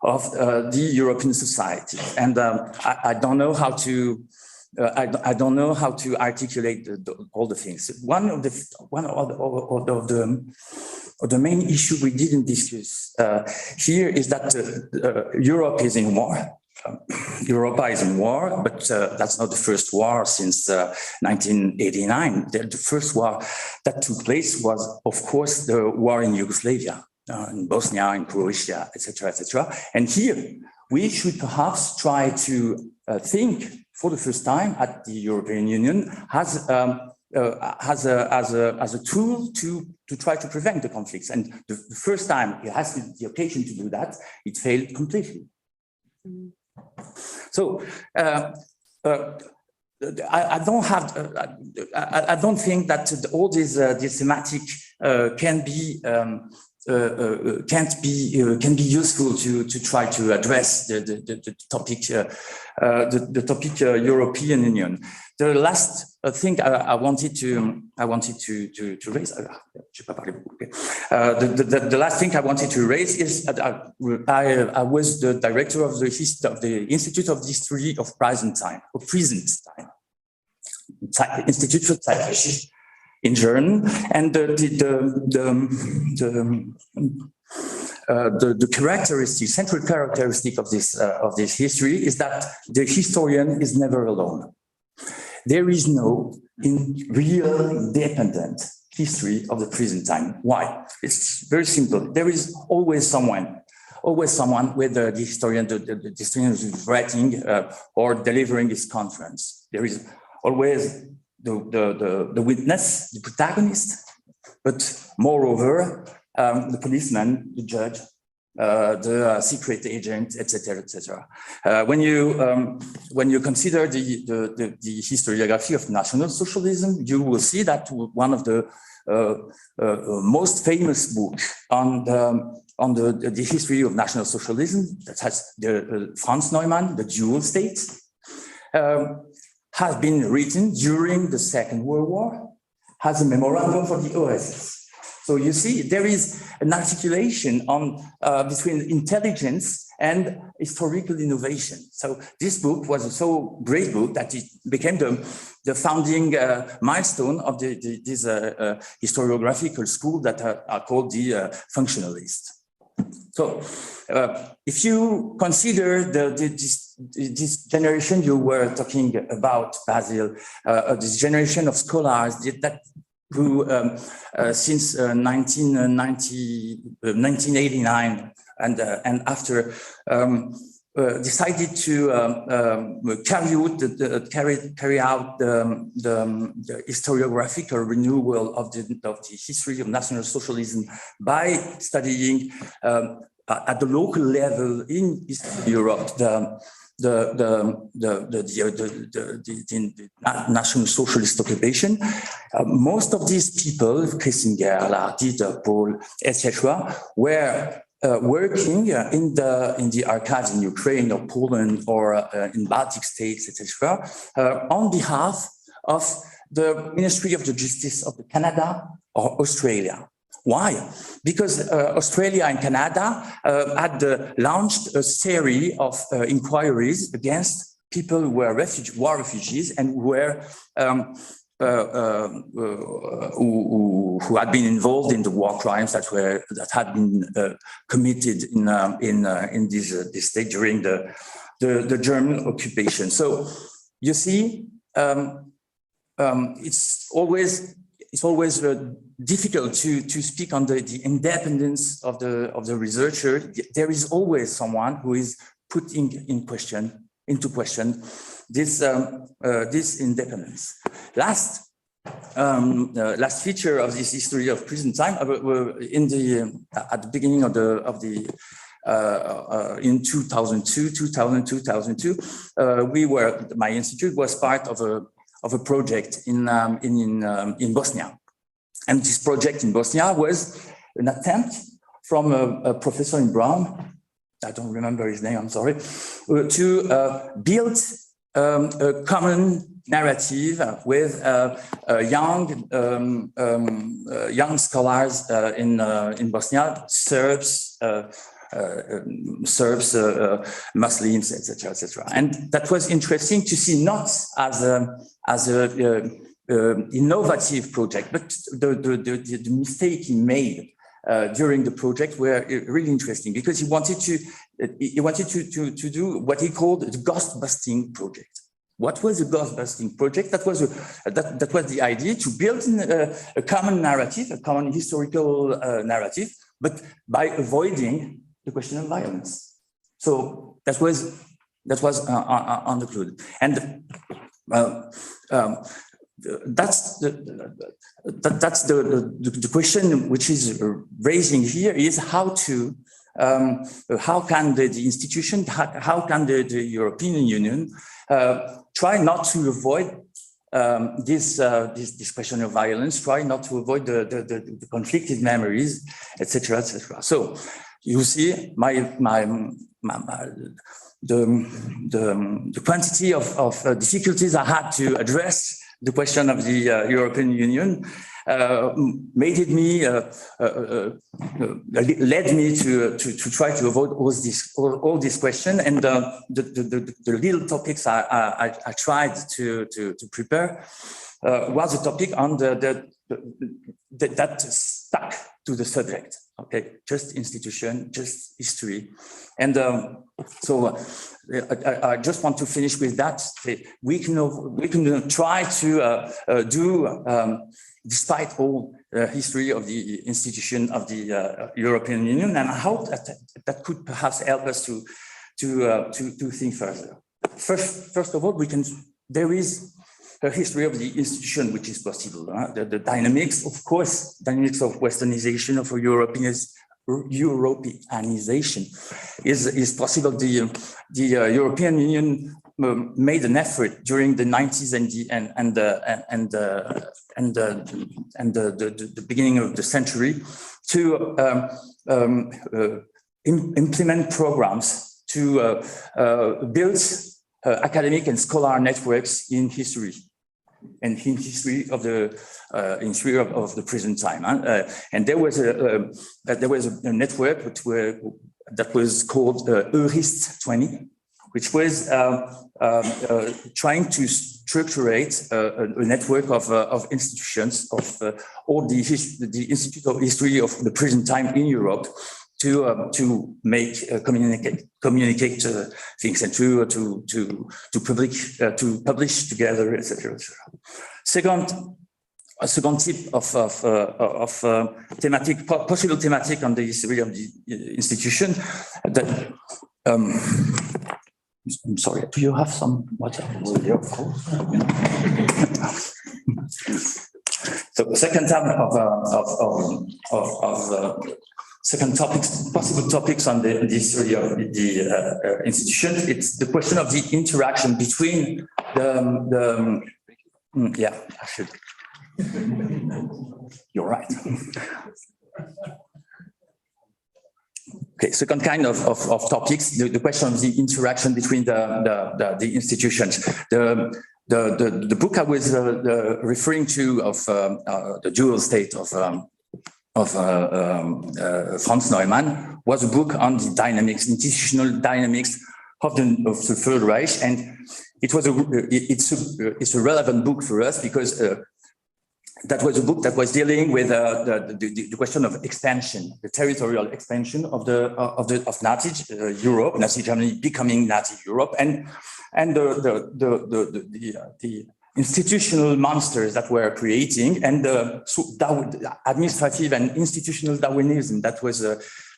of the European society, and I don't know how to articulate all the things. One of the main issue we didn't discuss here is that Europe is in war. Europa is in war, but that's not the first war since 1989. The first war that took place was, of course, the war in Yugoslavia, in Bosnia, in Croatia, etc., etc. And here we should perhaps try to think for the first time at the European Union as a tool to try to prevent the conflicts. And the first time it has the occasion to do that, it failed completely. So I don't think that all this thematic can be useful to try to address the topic European Union. The last thing I wanted to raise. The last thing I wanted to raise is that I was the director of the Institute of History of Present Time, Institute for Zeitgeschichte in German, and the central characteristic of this history is that the historian is never alone. There is no real independent history of the present time. Why? It's very simple. There is always someone with the historian is writing or delivering his conference. There is always the witness, the protagonist, but moreover, the policeman, the judge, the secret agent, etc., etc. When you consider the historiography of National Socialism, you will see that one of the most famous books on the history of National Socialism, that has the Franz Neumann, the Dual States, has been written during the Second World War, has a memorandum for the OSS. So you see, there is an articulation between intelligence and historical innovation. So this book was a so great book that it became the founding milestone of this historiographical school that are called the functionalists. So if you consider this generation you were talking about, Basil, this generation of scholars who since 1989 and after decided to carry out the historiographical renewal of the history of National Socialism by studying at the local level in Eastern Europe National Socialist occupation. Most of these people, Kissinger, Dieter, Paul, etc., were working in the archives in Ukraine or Poland or in Baltic states, etc., on behalf of the Ministry of the Justice of Canada or Australia. Why? Because Australia and Canada had launched a series of inquiries against people who were war refugees and who were who had been involved in the war crimes that had been committed in this state during the German occupation. So you see, it's always difficult to speak on the independence of the researcher. There is always someone who is putting into question this independence. Last feature of this history of prison time at the beginning in 2002, my institute was part of a project in Bosnia, and this project in Bosnia was an attempt from a professor in Brown, I don't remember his name, I'm sorry, to build a common narrative with young scholars in Bosnia, Serbs, Muslims, etc. And that was interesting to see, not as a innovative project, but the mistake he made during the project were really interesting, because he wanted to do what he called the ghost busting project. What was a ghost busting project? That was the idea to build a common narrative, a common historical narrative, but by avoiding the question of violence. So that was understood, and that's the question which is raising here is how can the institution, how can the European Union try not to avoid this question of violence, try not to avoid the conflicted memories, etc., etc. So you see the quantity of difficulties I had to address the question of the European Union led me to try to avoid all this question, and the little topics I tried to prepare was a topic on that stuck to the subject. Okay, just institution, just history, and so I just want to finish with that. We can try to do, despite all history of the institution of the European Union, and I hope that could perhaps help us to think further. First of all, there is a history of the institution which is possible. The dynamics, of course, dynamics of westernization, of Europeanization is possible. The European Union made an effort during the 90s and the beginning of the century to implement programs to build academic and scholar networks in history, and in history of the present time. And there was a network that was called Eurist 20, which was trying to structurate a network of institutions of all the Institute of History of the present time in Europe to make communicate things and to publish together, etc. A second tip of possible thematic on the history of the institution. That I'm sorry. Do you have some water? Yeah, of course. So the second time second possible topics on the history of the institutions. It's the question of the interaction between yeah, I should. You're right. Okay, second kind of topics, the question of the interaction between the institutions. The book I was referring to of the dual state of Franz Neumann was a book on the dynamics, institutional dynamics of the Third Reich, and it's a relevant book for us because that was a book that was dealing with the question of expansion, the territorial expansion of Nazi Europe, Nazi Germany becoming Nazi Europe, and the institutional monsters that were creating, and the administrative and institutional Darwinism that was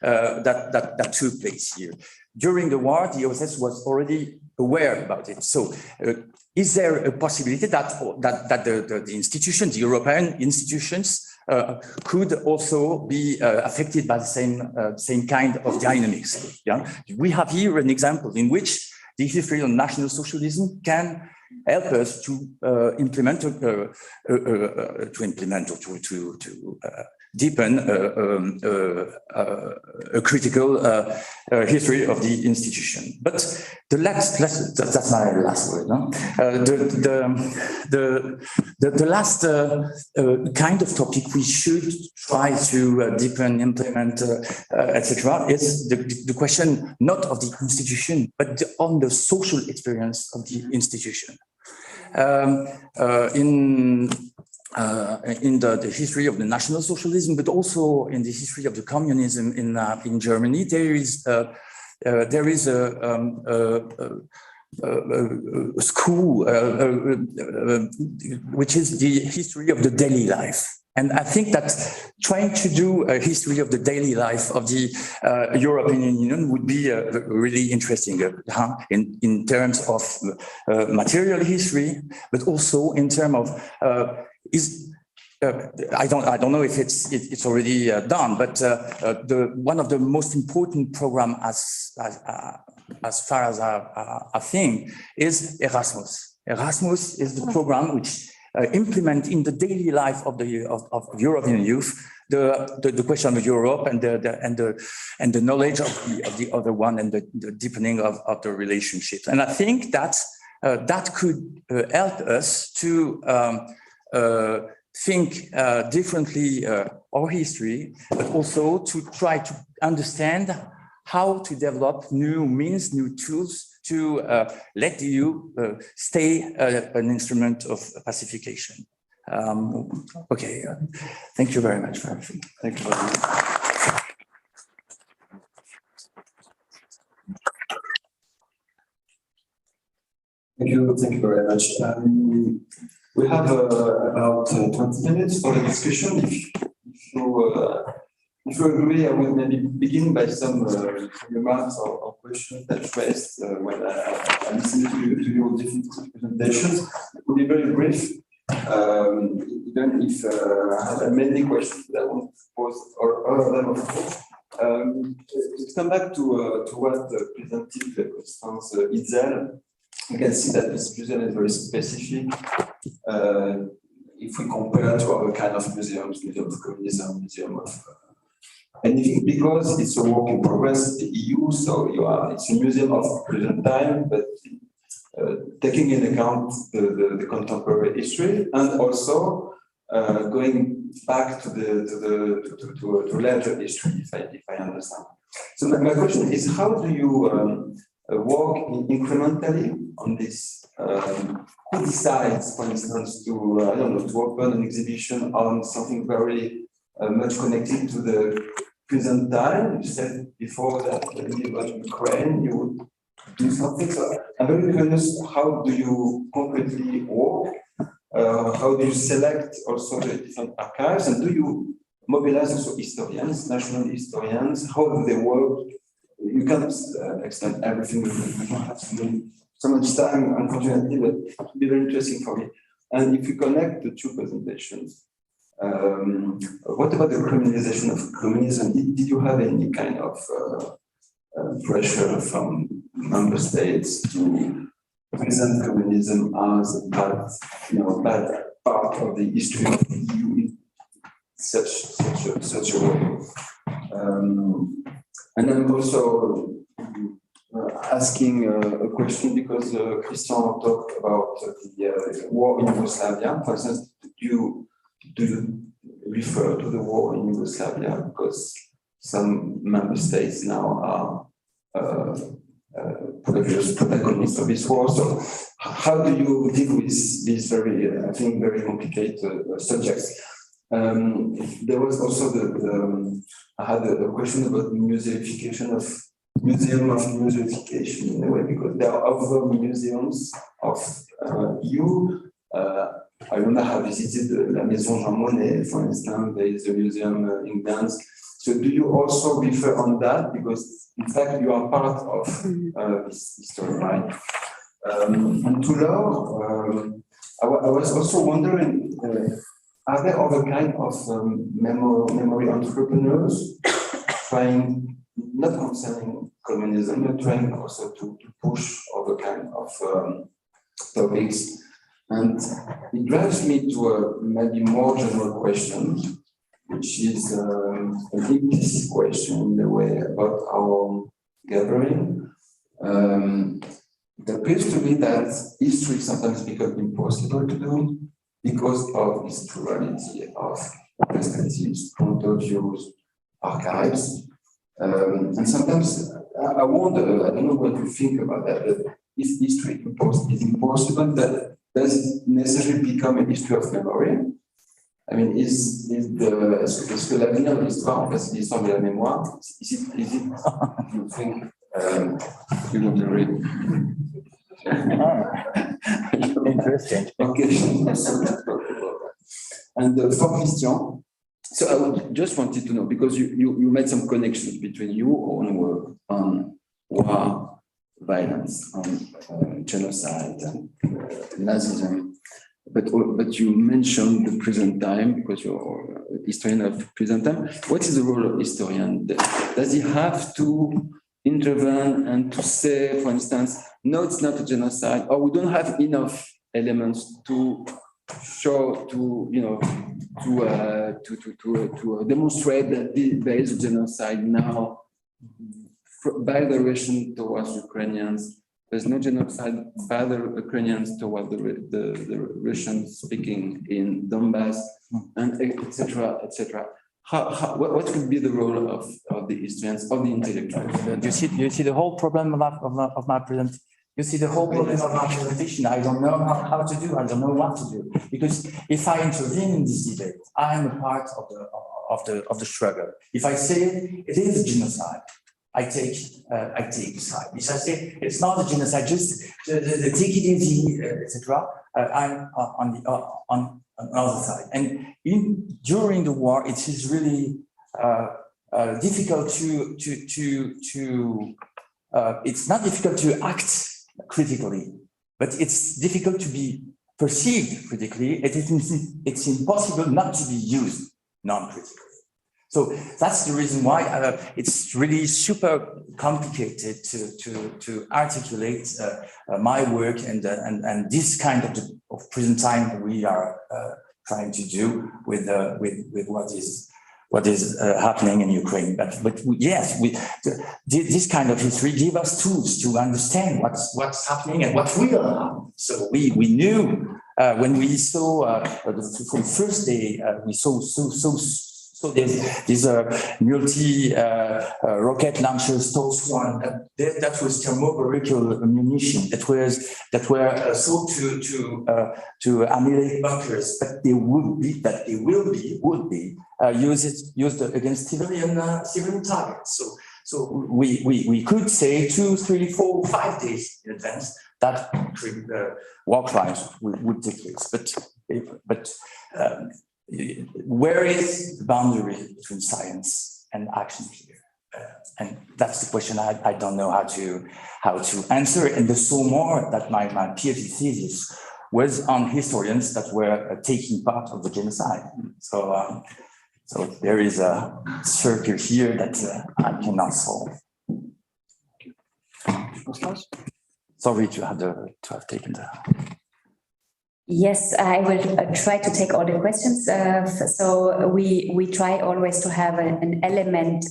that took place here. During the war, the OSS was already aware about it. So, is there a possibility that the institutions, the European institutions, could also be affected by the same kind of dynamics? Yeah, we have here an example in which the history of National Socialism can help us to implement or to deepen a critical history of the institution. But that's my last word. No? The last kind of topic we should try to deepen, implement, etc., is the question not of the institution, but on the social experience of the institution. In the history of the National Socialism, but also in the history of the communism in Germany, there is a school which is the history of the daily life. And I think that trying to do a history of the daily life of the European Union would be really interesting in terms of material history, but also in terms of I don't know if it's already done, but one of the most important program as far as I think is Erasmus. Erasmus is the program which implement in the daily life of European youth the question of Europe and the knowledge of the other one and the deepening of the relationships. And I think that that could help us to think differently our history, but also to try to understand how to develop new means, new tools to let the EU stay an instrument of pacification. Okay, thank you very much for everything. Thank you very much. Thank you very much. We have about 20 minutes for the discussion. If you agree, I will maybe begin by some remarks or questions that raised when I listened to your different presentations. It will be very brief, even if I have many questions that I want to pose, or all of them, of course. To come back to what presented Constanze Itzel, you can see that this museum is very specific. If we compare to other kind of museums, Museum of Communism, Museum of anything, because it's a work in progress, the EU, so it's a museum of present time, but taking into account the contemporary history, and also going back to the later history, if I understand. So my question is, how do you work incrementally on this? Who decides, for instance, to open an exhibition on something very much connected to the present time? You said before that about Ukraine, you would do something. So I'm very curious, how do you concretely work? How do you select also the different archives? And do you mobilize also historians, national historians? How do they work? You can't extend everything. We don't have so much time, unfortunately, but it would be very interesting for me. And if you connect the two presentations, What about the criminalization of communism? Did you have any kind of pressure from member states to present communism as a bad part of the history of the EU in such a way? And I'm also asking a question because Christian talked about the war in Yugoslavia. For instance, do you refer to the war in Yugoslavia because some member states now are previous protagonists of this war? So how do you deal with these very, I think, very complicated subjects? There was also I had a question about the museification of museification in a way, because there are other museums of EU. I remember I visited La Maison Jean Monnet, for instance. There is a museum in Gdansk. So do you also refer on that? Because in fact you are part of this story, right? And to Laure, I was also wondering, are there other kind of memory entrepreneurs trying, not concerning communism, but trying also to push other kind of topics? And it drives me to a maybe more general question, which is an implicit question in a way about our gathering. It appears to me that history sometimes becomes impossible to do because of this plurality of perspectives, point of views, archives. And sometimes I wonder, I don't know what you think about that, but if history is impossible, that does it necessarily become a history of memory? I mean, est-ce que l'avenir de l'histoire, en fait, c'est l'histoire de la mémoire? Is it, you think, you want to read? Interesting. Okay. And for Christian, so I just wanted to know, because you made some connections between your own work on war, violence, on genocide, and Nazism, but you mentioned the present time because you're a historian of present time. What is the role of historian? Does he have to intervene and to say, for instance, no, it's not a genocide, or we don't have enough elements to show, to demonstrate that there is a genocide now by the Russians towards Ukrainians? There's no genocide by the Ukrainians toward the Russians speaking in Donbass, and etc. etc. What could be the role of the historians, of the intellectuals? You see the whole problem of my presentation. You see the whole problem of my presentation. I don't know how to do. I don't know what to do, because if I intervene in this debate, I am a part of the struggle. If I say it is a genocide, I take a side. If I say it's not a genocide, just take it easy, etc., I'm on another side. And during the war, it is really difficult it's not difficult to act critically, but it's difficult to be perceived critically. It's impossible not to be used non-critically. So that's the reason why it's really super complicated to articulate my work and this kind of present time we are trying to do with what is happening in Ukraine. But yes, this kind of history gives us tools to understand what's happening and what will happen. So we knew when we saw from the first day we saw so these multi rocket launchers, those one that was thermobarical ammunition that were sold to annihilate bunkers, but they will be used against civilian targets. So we could say 2, 3, 4, 5 days in advance that war crimes would take place. But where is the boundary between science and action here? And that's the question I don't know how to answer. And the so more that my PhD thesis was on historians that were taking part of the genocide. So there is a circle here that I cannot solve. Sorry to have taken that. Yes, I will try to take all the questions. So we try always to have an element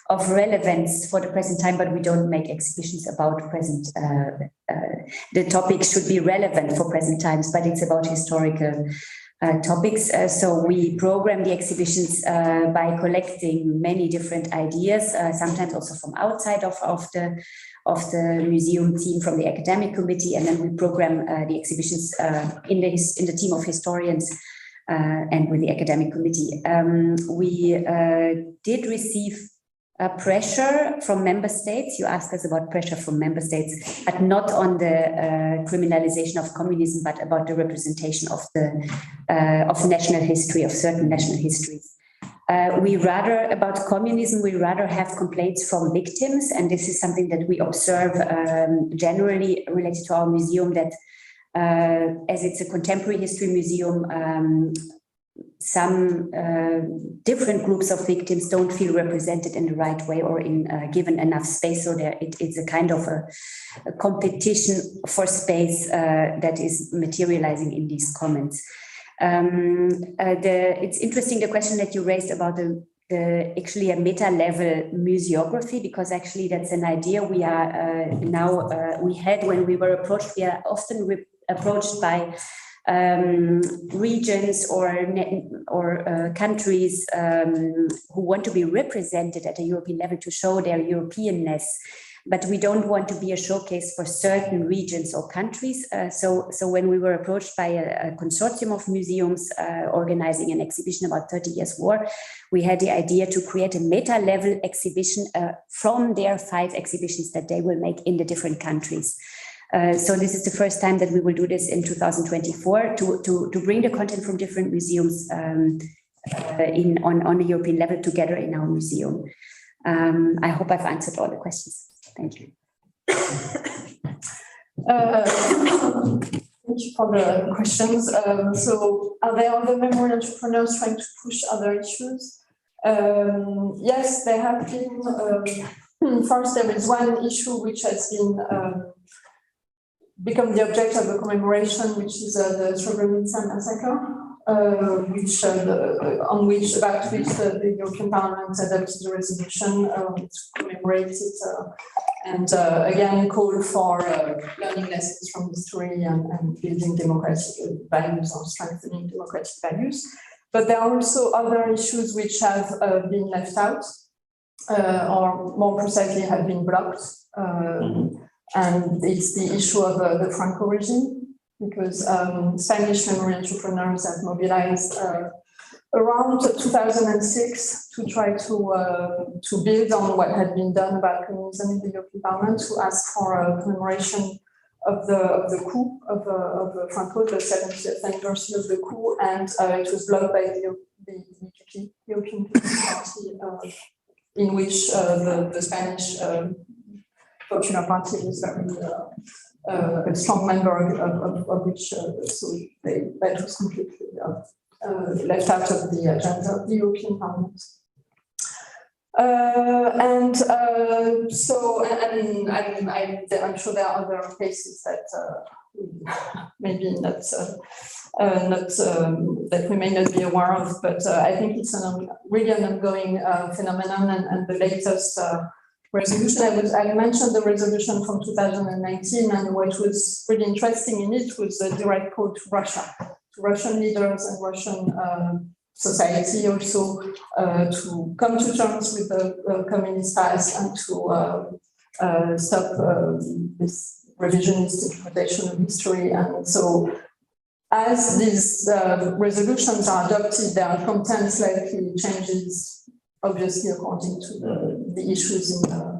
of relevance for the present time, but we don't make exhibitions about present. The topic should be relevant for present times, but it's about historical topics. So we program the exhibitions by collecting many different ideas, sometimes also from outside of the museum team, from the academic committee, and then we program the exhibitions in the team of historians and with the academic committee. We did receive pressure from member states. You asked us about pressure from member states, but not on the criminalization of communism, but about the representation of national history, of certain national histories. About communism, we rather have complaints from victims, and this is something that we observe generally related to our museum, that as it's a contemporary history museum, some different groups of victims don't feel represented in the right way or given enough space. So it's a kind of a competition for space that is materializing in these comments. It's interesting, the question that you raised about actually a meta-level museography, because actually that's an idea we are we had when we were approached. We are often approached by regions or countries who want to be represented at a European level to show their Europeanness. But we don't want to be a showcase for certain regions or countries. So when we were approached by a consortium of museums organizing an exhibition about 30 Years' War, we had the idea to create a meta-level exhibition from their 5 exhibitions that they will make in the different countries. So this is the first time that we will do this in 2024 to bring the content from different museums on a European level together in our museum. I hope I've answered all the questions. Thank you. Thank you for the questions. So are there other memory entrepreneurs trying to push other issues? Yes, there have been. First, there is one issue which has been become the object of a commemoration, which is the Srebrenica massacre, about which the European Parliament adopted a resolution to commemorate it and again call for learning lessons from history and building democratic values or strengthening democratic values. But there are also other issues which have been left out, or more precisely have been blocked. And it's the issue of the Franco regime, because Spanish memory entrepreneurs have mobilized around 2006 to try to build on what had been done about communism in the European Parliament, to ask for a commemoration of the coup of Franco, the 70th anniversary of the coup, and it was blocked by the EPP, European People's Party, in which the Spanish Popular Party was very a strong member of which, so that was completely left out of the agenda of the European Parliament. I'm sure there are other cases that maybe not that we may not be aware of, but I think it's really an ongoing phenomenon, and the latest resolution, I mentioned the resolution from 2019, and what was really interesting in it was a direct call to Russia, to Russian leaders and Russian society also to come to terms with the communist past and to stop this revisionist interpretation of history. And so as these resolutions are adopted, their content slightly changes, obviously according to the issues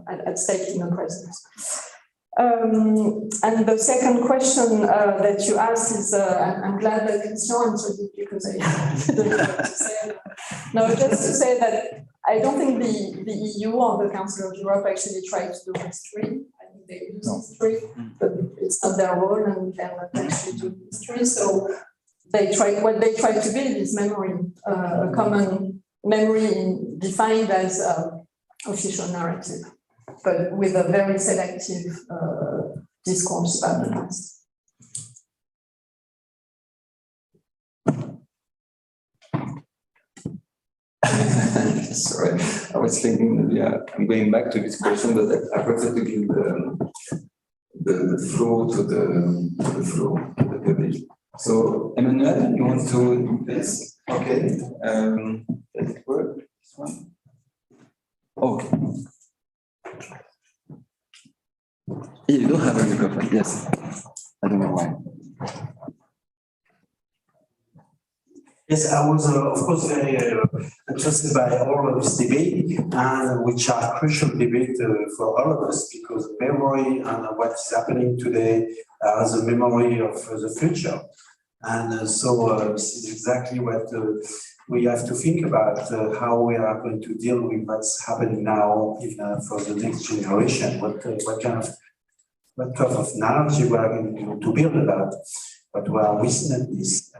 at stake in the present. And the second question that you asked is, I'm glad that Christian answered it, because I didn't know what to say. No, just to say that I don't think the EU or the Council of Europe actually tried to do history. I think they use history, but it's not their role and they're not actually do history. So what they try to build is memory, a common memory defined as official narrative, but with a very selective discourse about the past. Sorry, I was thinking, yeah, I'm going back to this question, but I prefer to give the floor to the floor, to the public. So, Emmanuel, you want to, yes, okay, does it work, this one? Okay. You don't have a microphone, yes, I don't know why. Yes, I was, of course, very interested by all of this debate, and which are crucial debate for all of us, because memory and what is happening today is a memory of the future. And so this is exactly what we have to think about, how we are going to deal with what's happening now for the next generation, what kind of narrative we are going to build about. But we are witnesses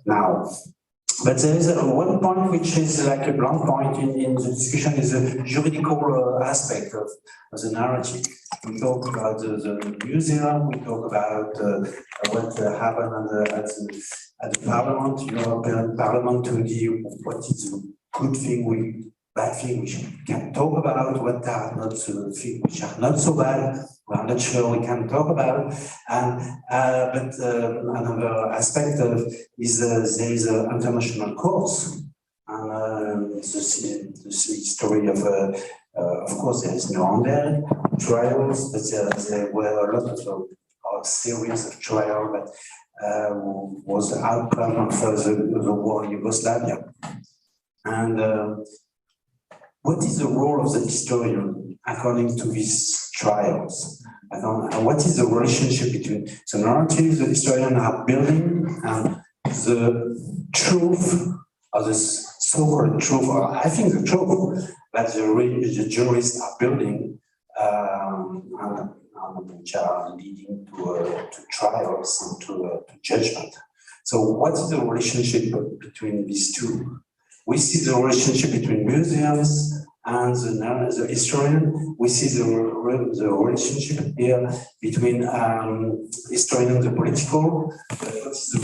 now. But there is one point which is like a blunt point in the discussion is the juridical aspect of the narrative. We talk about the museum, we talk about what happened at the Parliament, European Parliament, to what is a good thing, bad thing we can talk about, what are not the things which are not so bad, we are not sure we can talk about. And but another aspect is there is an international courts, and the story of course there is Nuremberg trials, but there were a lot of series of trials that was the outcome of the war in Yugoslavia. And what is the role of the historian according to these trials? What is the relationship between the narrative the historians are building and the truth, or the so-called truth, or I think the truth that the jurists are building, and which are leading to trials and to judgment. So what is the relationship between these two? We see the relationship between museums and the historian. We see the relationship here between historian and the political. But what is the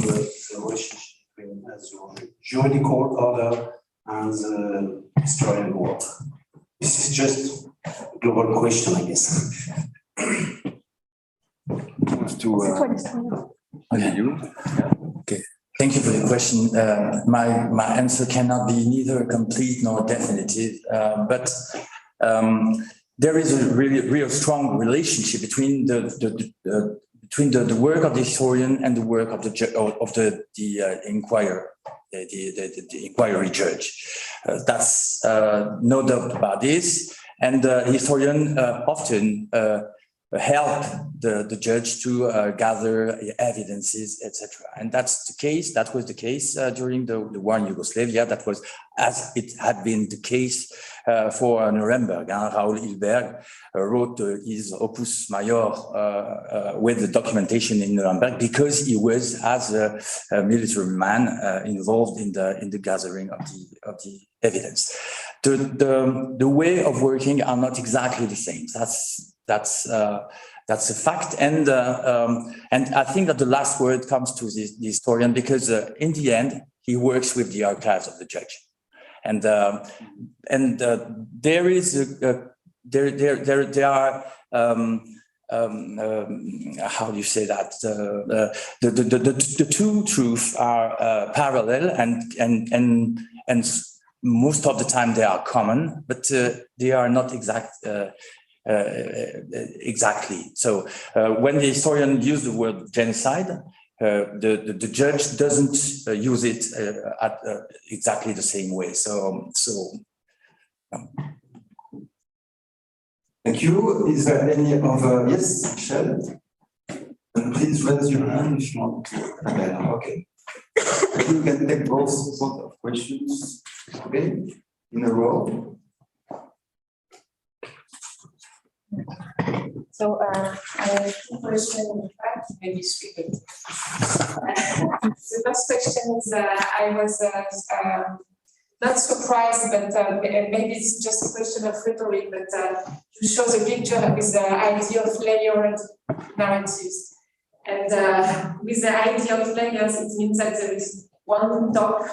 relationship between the juridical order and the historian work? This is just a global question, I guess. Okay. Thank you for the question. My answer cannot be neither complete nor definitive, but there is a real strong relationship between the work of the historian and the work of the inquirer, the inquiry judge. That's no doubt about this, and the historian often help the judge to gather evidences, etc. And that's the case. That was the case during the war in Yugoslavia. That was as it had been the case for Nuremberg. Raoul Hilberg wrote his opus major with the documentation in Nuremberg because he was, as a military man, involved in the gathering of the evidence. The way of working are not exactly the same. That's a fact, and I think that the last word comes to the historian, because in the end he works with the archives of the judge, and there is there are how do you say that the two truths are parallel, and most of the time they are common, but they are not exactly. So when the historian uses the word genocide, the judge doesn't use it at exactly the same way. Thank you. Is there any other? Yes, Michelle? And please raise your hand if you want to. Okay. I think we can take both of questions. Okay, in a row. So I have two questions, in fact, maybe three. The first question is, I was not surprised, but maybe it's just a question of rhetoric, but you show the picture with the idea of layered narratives. And with the idea of layers, it means that there is one top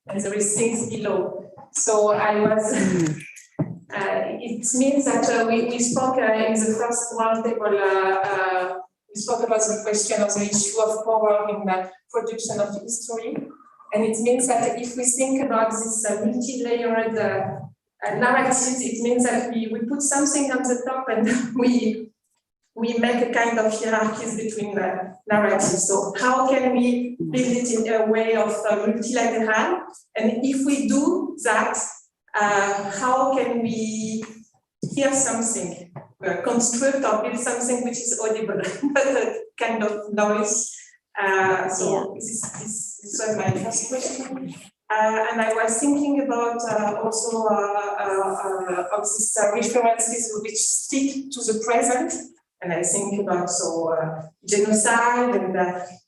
and there is things below. So I was, it means that we spoke in the first roundtable, we spoke about the question of the issue of power in the production of history. And it means that if we think about this multi-layered narratives, it means that we put something on the top and we make a kind of hierarchies between the narratives. So how can we build it in a way of multilateral? And if we do that, how can we hear something, construct or build something which is audible, not a kind of noise? This was my first question. And I was thinking about also of these references which stick to the present. And I think about genocide, and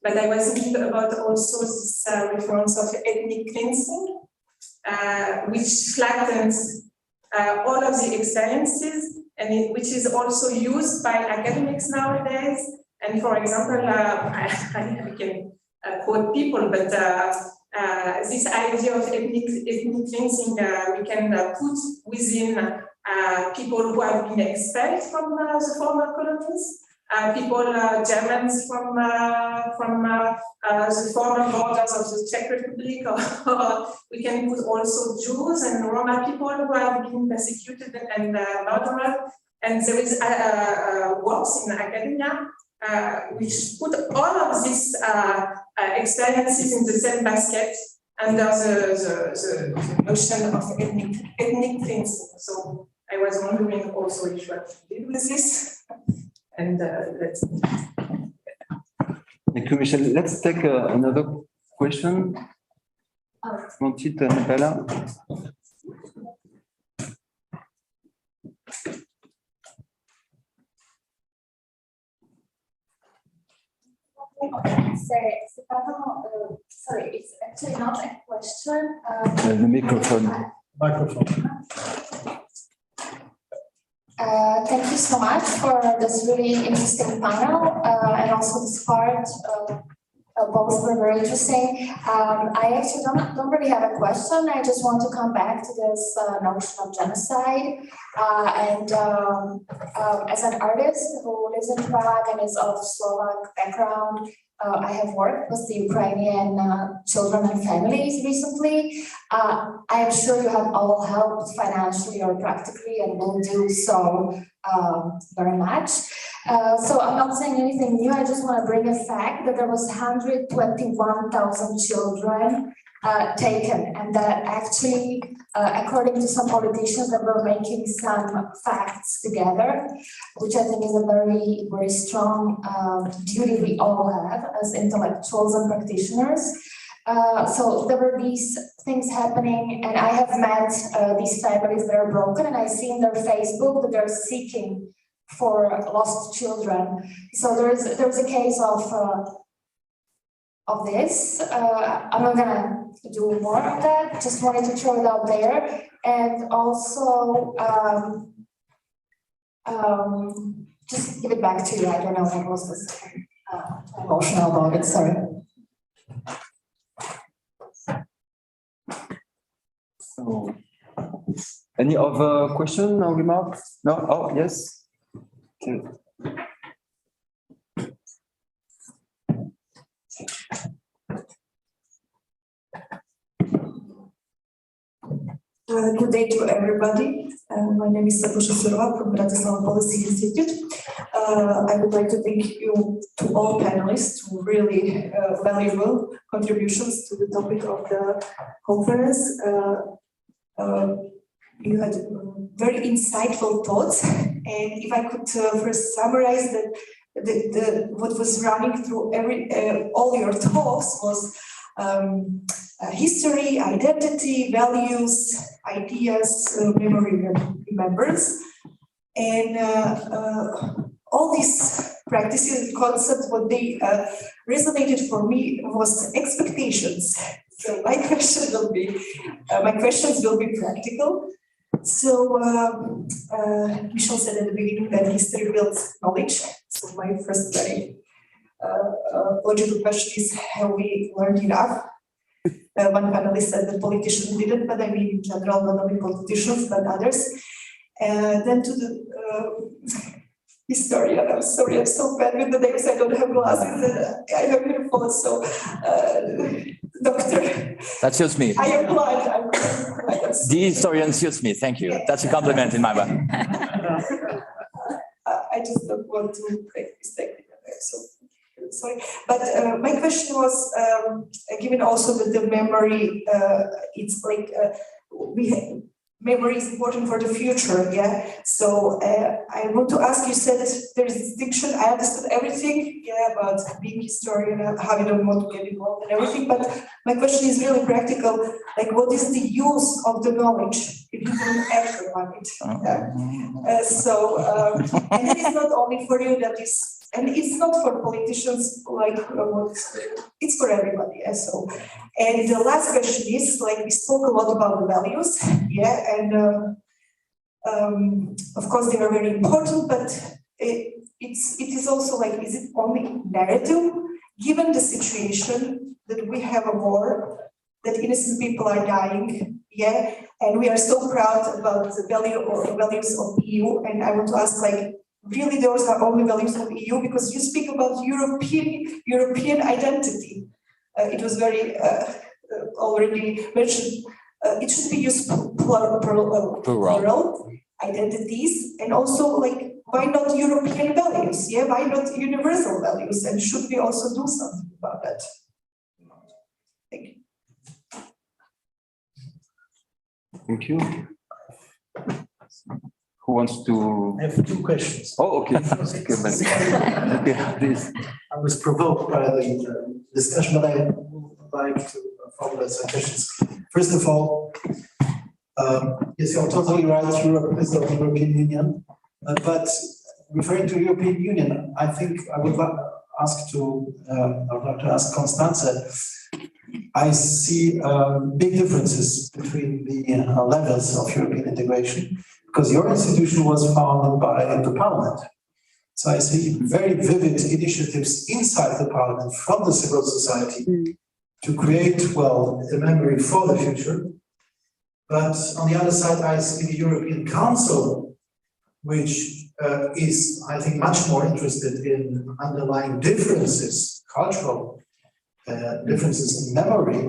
but I was thinking about also this reference of ethnic cleansing, which flattens all of the experiences, and which is also used by academics nowadays. And for example, I can quote people, but this idea of ethnic cleansing we can put within people who have been expelled from the former colonies, people, Germans from the former borders of the Czech Republic, or we can put also Jews and Roma people who have been persecuted and murdered. And there is works in academia which put all of these experiences in the same basket under the notion of ethnic cleansing. So I was wondering also if you have to deal with this. And let's. Thank you, Michel. Let's take another question. Wanted Nabella. Sorry, it's actually not a question. The microphone. Thank you so much for this really interesting panel, and also this part. Both were very interesting. I actually don't really have a question. I just want to come back to this notion of genocide. As an artist who lives in Prague and is of Slovak background, I have worked with the Ukrainian children and families recently. I am sure you have all helped financially or practically and will do so very much. So I'm not saying anything new. I just want to bring a fact that there was 121,000 children taken, and that actually, according to some politicians that were making some facts together, which I think is a very, very strong duty we all have as intellectuals and practitioners. So there were these things happening, and I have met these families that are broken, and I see in their Facebook that they're seeking for lost children. So there's a case of this. I'm not gonna do more on that. Just wanted to throw it out there, and also just give it back to you. I don't know what was this emotional about it. Sorry. So, any other question or remark? No? Oh, yes. Okay. Good day to everybody. My name is Laure Neumayer from Bratislava Policy Institute. I would like to thank you to all panelists for really valuable contributions to the topic of the conference. You had very insightful thoughts, and if I could first summarize that, what was running through all your talks was history, identity, values, ideas, memory, remembrance, and all these practices and concepts, what they resonated for me was expectations. So my questions will be practical. So Michel said at the beginning that history builds knowledge. So my first very logical question is, have we learned enough? One panelist said that politicians didn't, but I mean in general, not only politicians, but others. Then to the historian, I'm sorry, I'm so bad with the names, I don't have glasses, and I have earphones, so doctor. That suits me. I am blind. The historian suits me, thank you. That's a compliment in my book. I just don't want to make a mistake. So sorry, but my question was, given also that the memory, it's like memory is important for the future, yeah. So I want to ask, you said there is a distinction. I understood everything, yeah, about being historian, how you don't want to get involved and everything. But my question is really practical. Like, what is the use of the knowledge if you don't act on it? Yeah? And it is not only for you that is. And it's not for politicians, like it's for everybody. Yeah? So, and the last question is, like, we spoke a lot about the values, yeah, and of course they are very important, but it is also like, is it only narrative? Given the situation that we have a war, that innocent people are dying, yeah, and we are so proud about the values of EU, and I want to ask, like, really, those are only values of EU, because you speak about European identity. It was very already mentioned. It should be used plural identities, and also, like, why not European values? Yeah, why not universal values? And should we also do something about that? Thank you. Thank you. Who wants to? I have two questions. Oh, okay. Okay, please. I was provoked by the discussion, but I would like to formulate some questions. First of all, yes, you're totally right. Europe is the European Union, but referring to European Union, I think I would ask Constanze. I see big differences between the levels of European integration, because your institution was founded by the Parliament. So I see very vivid initiatives inside the Parliament from the civil society to create, well, a memory for the future. But on the other side, I see the European Council, which is, I think, much more interested in underlying differences, cultural differences in memory,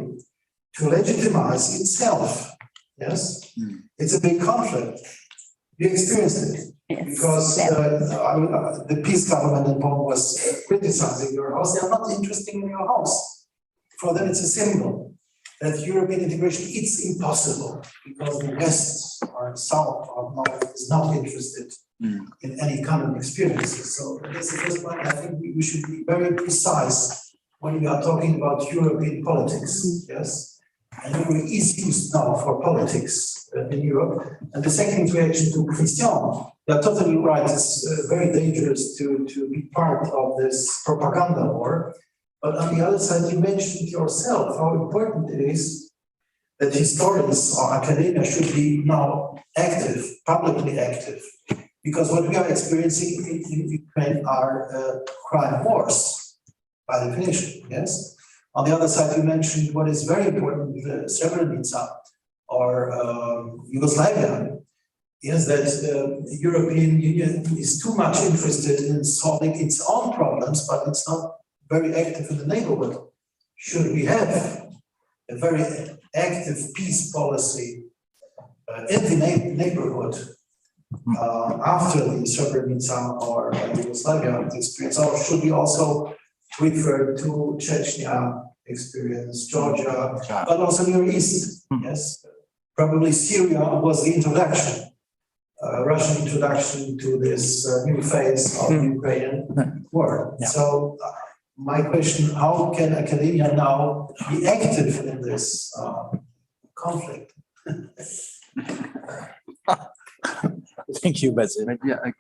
to legitimize itself. Yes, it's a big conflict. You experienced it, yes, because the peace government in Poland was criticizing your house. They are not interested in your house. For them, it's a symbol that European integration, it's impossible, because the West or South or North is not interested in any common experiences. So that's the first point. I think we should be very precise when we are talking about European politics. Yes. And memory is used now for politics in Europe. And the second reaction to Christian, you are totally right. It's very dangerous to be part of this propaganda war. But on the other side, you mentioned yourself how important it is that historians or academia should be now active, publicly active. Because what we are experiencing in Ukraine are crime wars, by definition, yes? On the other side, you mentioned what is very important, Srebrenica or Yugoslavia, is that the European Union is too much interested in solving its own problems, but it's not very active in the neighborhood. Should we have a very active peace policy in the neighborhood after the Srebrenica or Yugoslavia experience, or should we also refer to Chechnya experience, Georgia, but also Near East? Yes, probably Syria was the introduction, Russian introduction to this new phase of Ukrainian war. Yeah. So my question: how can academia now be active in this conflict? Thank you, Basil. Maybe I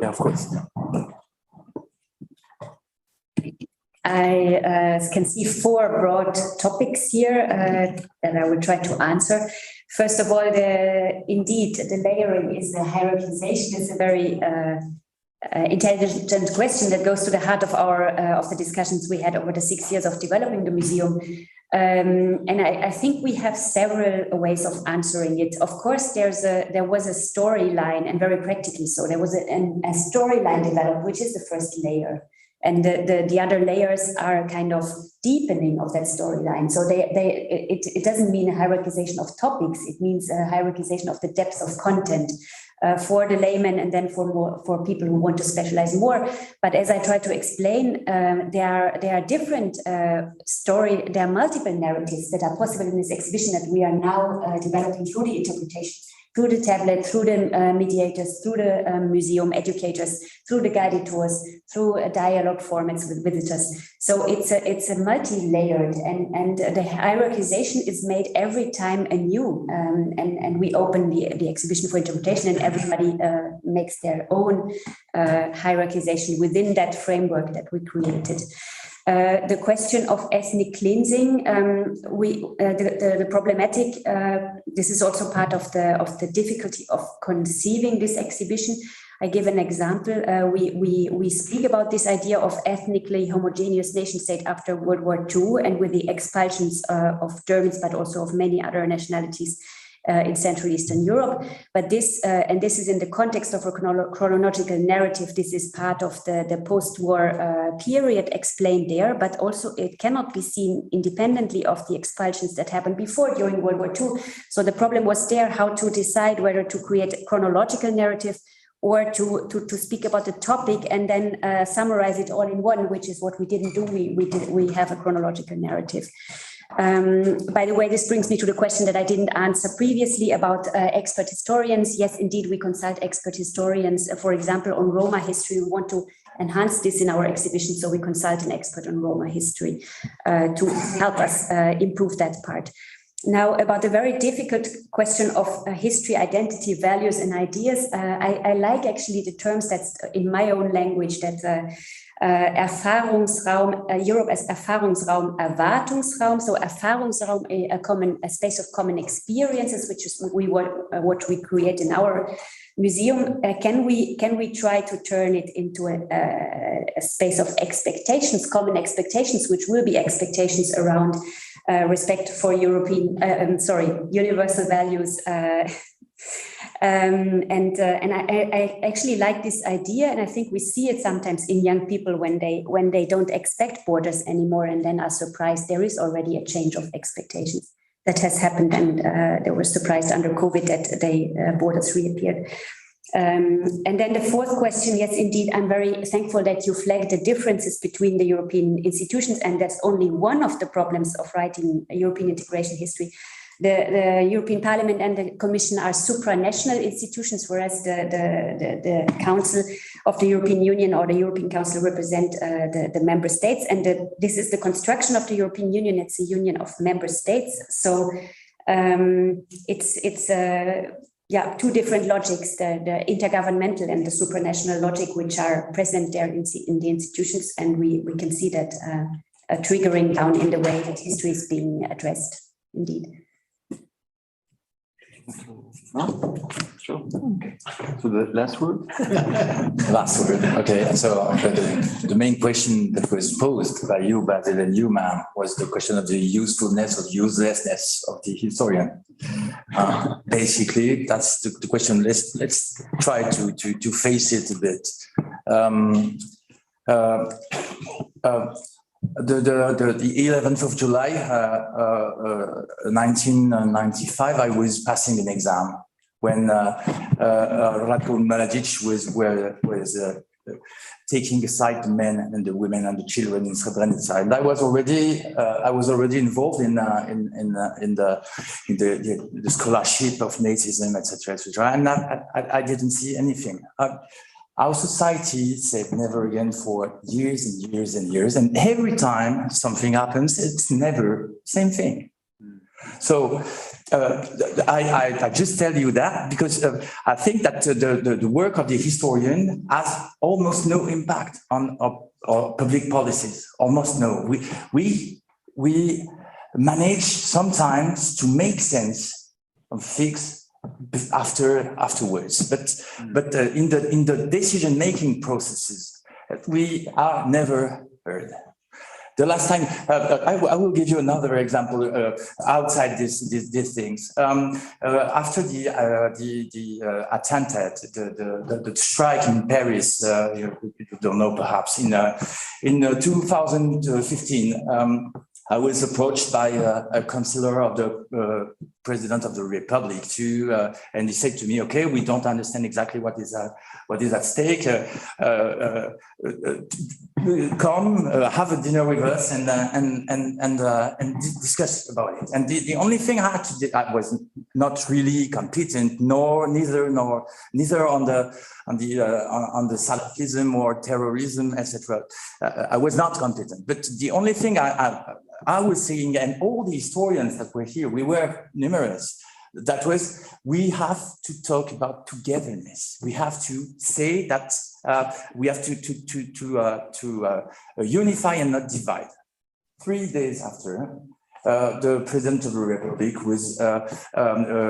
Yeah, of course. I can see four broad topics here that I will try to answer. First of all, indeed, the layering is the hierarchization. It's a very intelligent question that goes to the heart of of the discussions we had over the 6 years of developing the museum. And I think we have several ways of answering it. Of course, there was a storyline, and very practically so. There was a storyline developed, which is the first layer. And the other layers are kind of deepening of that storyline. So it doesn't mean a hierarchization of topics. It means a hierarchization of the depth of content for the layman, and then for people who want to specialize more. But as I try to explain, there are different there are multiple narratives that are possible in this exhibition that we are now developing through the interpretation, through the tablet, through the mediators, through the museum educators, through the guided tours, through dialogue formats with visitors. So it's a multi-layered, and the hierarchization is made every time anew. And we open the exhibition for interpretation, and everybody makes their own hierarchization within that framework that we created. The question of ethnic cleansing, the problematic. This is also part of the difficulty of conceiving this exhibition. I give an example. We speak about this idea of ethnically homogeneous nation state after World War II, and with the expulsions of Germans, but also of many other nationalities in Central Eastern Europe. But this is in the context of a chronological narrative. This is part of the post-war period explained there, but also it cannot be seen independently of the expulsions that happened before, during World War II. So the problem was there, how to decide whether to create a chronological narrative or to speak about the topic and then summarize it all in one, which is what we didn't do. We have a chronological narrative. By the way, this brings me to the question that I didn't answer previously about expert historians. Yes, indeed, we consult expert historians, for example, on Roma history. We want to enhance this in our exhibition, so we consult an expert on Roma history to help us improve that part. Now, about the very difficult question of history, identity, values, and ideas, I like actually the terms that's in my own language, that Erfahrungsraum, Europe as Erfahrungsraum, Erwartungsraum. So Erfahrungsraum, a space of common experiences, which is what we create in our museum. Can we try to turn it into a space of expectations, common expectations, which will be expectations around respect for universal values. And I actually like this idea, and I think we see it sometimes in young people when they don't expect borders anymore and then are surprised. There is already a change of expectations that has happened, and they were surprised under COVID that borders reappeared. And then the fourth question, yes, indeed, I'm very thankful that you flagged the differences between the European institutions, and that's only one of the problems of writing a European integration history. The European Parliament and the Commission are supranational institutions, whereas the Council of the European Union or the European Council represent the member states. And this is the construction of the European Union. It's a union of member states. So it's two different logics, the intergovernmental and the supranational logic, which are present there in the institutions. And we can see that triggering down in the way that history is being addressed, indeed. No? Sure. Okay. So the last word? Last word. Okay. So the main question that was posed by you, Basil, and you, ma'am, was the question of the usefulness or uselessness of the historian. Basically, that's the question. Let's try to face it a bit. The 11th of July, 1995, I was passing an exam when Ratko Mladic was taking aside the men and the women and the children in Srebrenica, and I was already involved in the scholarship of Nazism, etc., etc. And I didn't see anything. Our society said never again for years and years and years. And every time something happens, it's never the same thing. So I just tell you that because I think that the work of the historian has almost no impact on or public policies, almost no. We manage sometimes to make sense of things afterwards, but in the decision-making processes, we are never heard. The last time, I will give you another example outside these things. After the attentat, the strike in Paris, you don't know perhaps, in 2015, I was approached by a counselor of the President of the Republic and he said to me, "Okay, we don't understand exactly what is at stake. Come, have a dinner with us and discuss about it." And the only thing I had to do, I was not really competent, neither on the Salafism or terrorism, etc. I was not competent. But the only thing I was saying, and all the historians that were here, we were numerous, that was, we have to talk about togetherness. We have to say that we have to unify and not divide. 3 days after, the President of the Republic was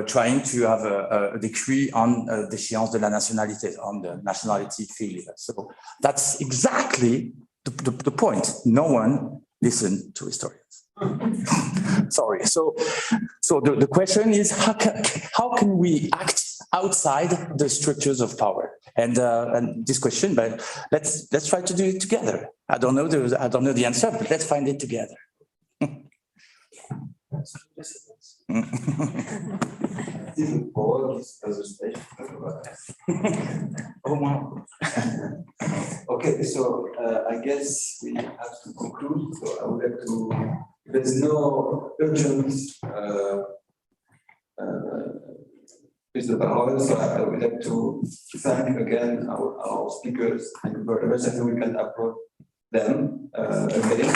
trying to have a decree on déchéance de la nationalité, on the nationality failure. So that's exactly the point. No one listened to historians. Sorry. So the question is, how can we act outside the structures of power? And this question, but let's try to do it together. I don't know the answer, but let's find it together. Oh, wow. Okay, so I guess we have to conclude. So I would like to, there's no urgent piece of parole, so I would like to thank again our speakers. Thank you very much. I think we can applaud them again.